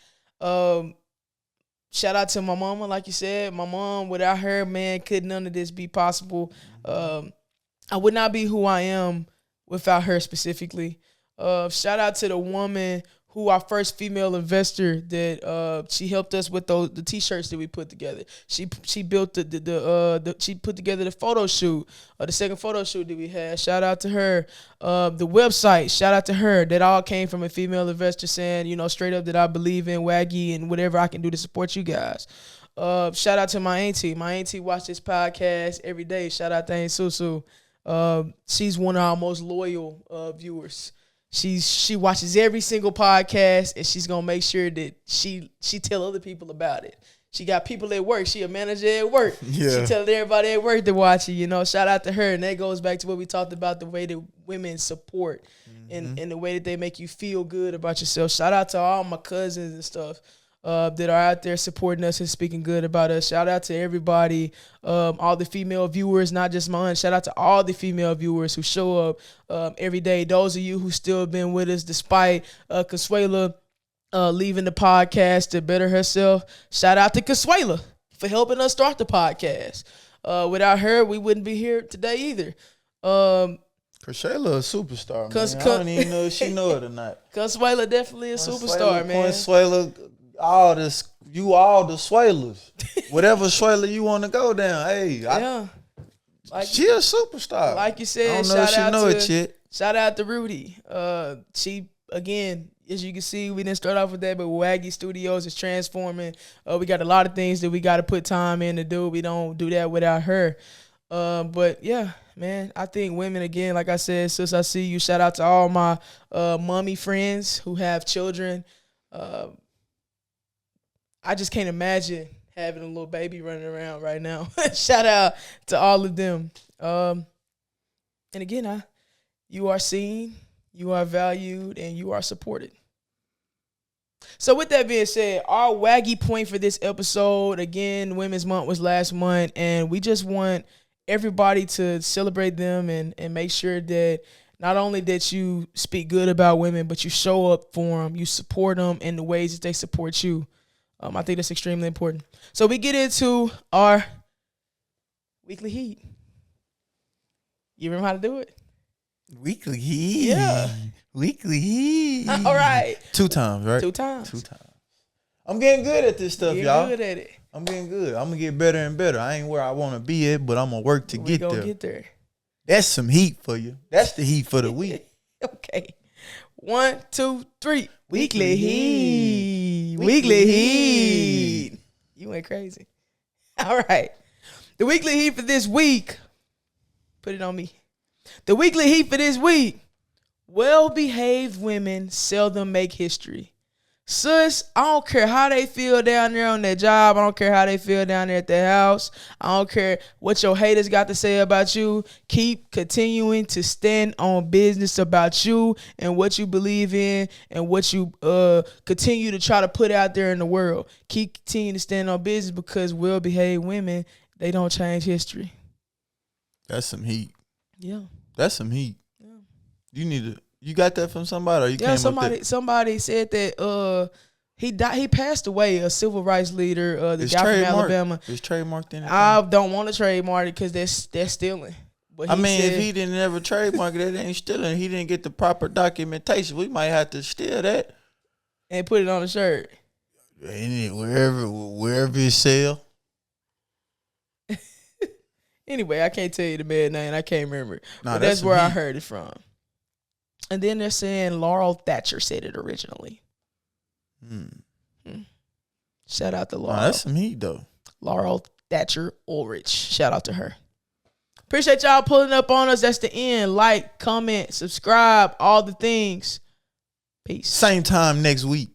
Shout out to my mama, like you said. My mom, without her, man, could none of this be possible. I would not be who I am without her specifically. Shout out to the woman who our first female investor that she helped us with the T-shirts that we put together. She built she put together the photo shoot, the second photo shoot that we had. Shout out to her. The website, shout out to her. That all came from a female investor saying, straight up that I believe in Waggy and whatever I can do to support you guys. Shout out to my auntie. My auntie watch this podcast every day. Shout out to Aunt Susu. She's one of our most loyal viewers. She watches every single podcast, and she's gonna make sure that she tell other people about it. She got people at work. She a manager at work. Yeah. She telling everybody at work to watch it. Shout out to her, and that goes back to what we talked about, the way that women support and the way that they make you feel good about yourself. Shout out to all my cousins and stuff that are out there supporting us and speaking good about us. Shout out to everybody, all the female viewers, not just mine. Shout out to all the female viewers who show up every day. Those of you who still been with us despite Consuela leaving the podcast to better herself. Shout out to Consuela for helping us start the podcast. Without her, we wouldn't be here today either. Consuela a superstar, man. I don't even know if she know it or not. Consuela definitely a superstar, man. Consuela, all the Swailers. Whatever Swaila you want to go down. Hey, she a superstar. Like you said, shout out to Rudy. She, again, as you can see, we didn't start off with that, but Waggy Studios is transforming. We got a lot of things that we got to put time in to do. We don't do that without her. But yeah, man, I think women again, like I said, sis, I see you. Shout out to all my mommy friends who have children. Uh, I just can't imagine having a little baby running around right now. Shout out to all of them. And again, you are seen, you are valued, and you are supported. So with that being said, our waggy point for this episode, again, Women's Month was last month, and we just want everybody to celebrate them and make sure that not only that you speak good about women, but you show up for them, you support them in the ways that they support you. I think that's extremely important. So we get into our weekly heat. You remember how to do it? Weekly heat. Yeah. Weekly heat. All right. 2 times, right? 2 times. 2 times. I'm getting good at this stuff, y'all. Good at it. I'm getting good. I'm going to get better and better. I ain't where I want to be at, but I'm going to work to get there. We're going to get there. That's some heat for you. That's the heat for the week. Okay. 1, 2, 3. Weekly heat. Weekly heat. You went crazy. All right. The weekly heat for this week. Put it on me. The weekly heat for this week. Well-behaved women seldom make history. Sis, I don't care how they feel down there on their job. I don't care how they feel down there at their house. I don't care what your haters got to say about you. Keep continuing to stand on business about you and what you believe in and what you continue to try to put out there in the world. Keep continuing to stand on business because well-behaved women, they don't change history. That's some heat. Yeah. That's some heat. Yeah. You got that from somebody or you came up with that? Somebody said that he died. He passed away, a civil rights leader, the guy from Alabama. It's trademarked in it. I don't want to trademark it because they're stealing. But if he didn't ever trademark it, that ain't stealing. He didn't get the proper documentation. We might have to steal that and put it on a shirt. Wherever it sell. Anyway, I can't tell you the man's name. I can't remember. But that's where I heard it from. And then they're saying Laurel Thatcher said it originally. Shout out to Laurel. That's some heat, though. Laurel Thatcher Ulrich. Shout out to her. Appreciate y'all pulling up on us. That's the end. Like, comment, subscribe, all the things. Peace. Same time next week.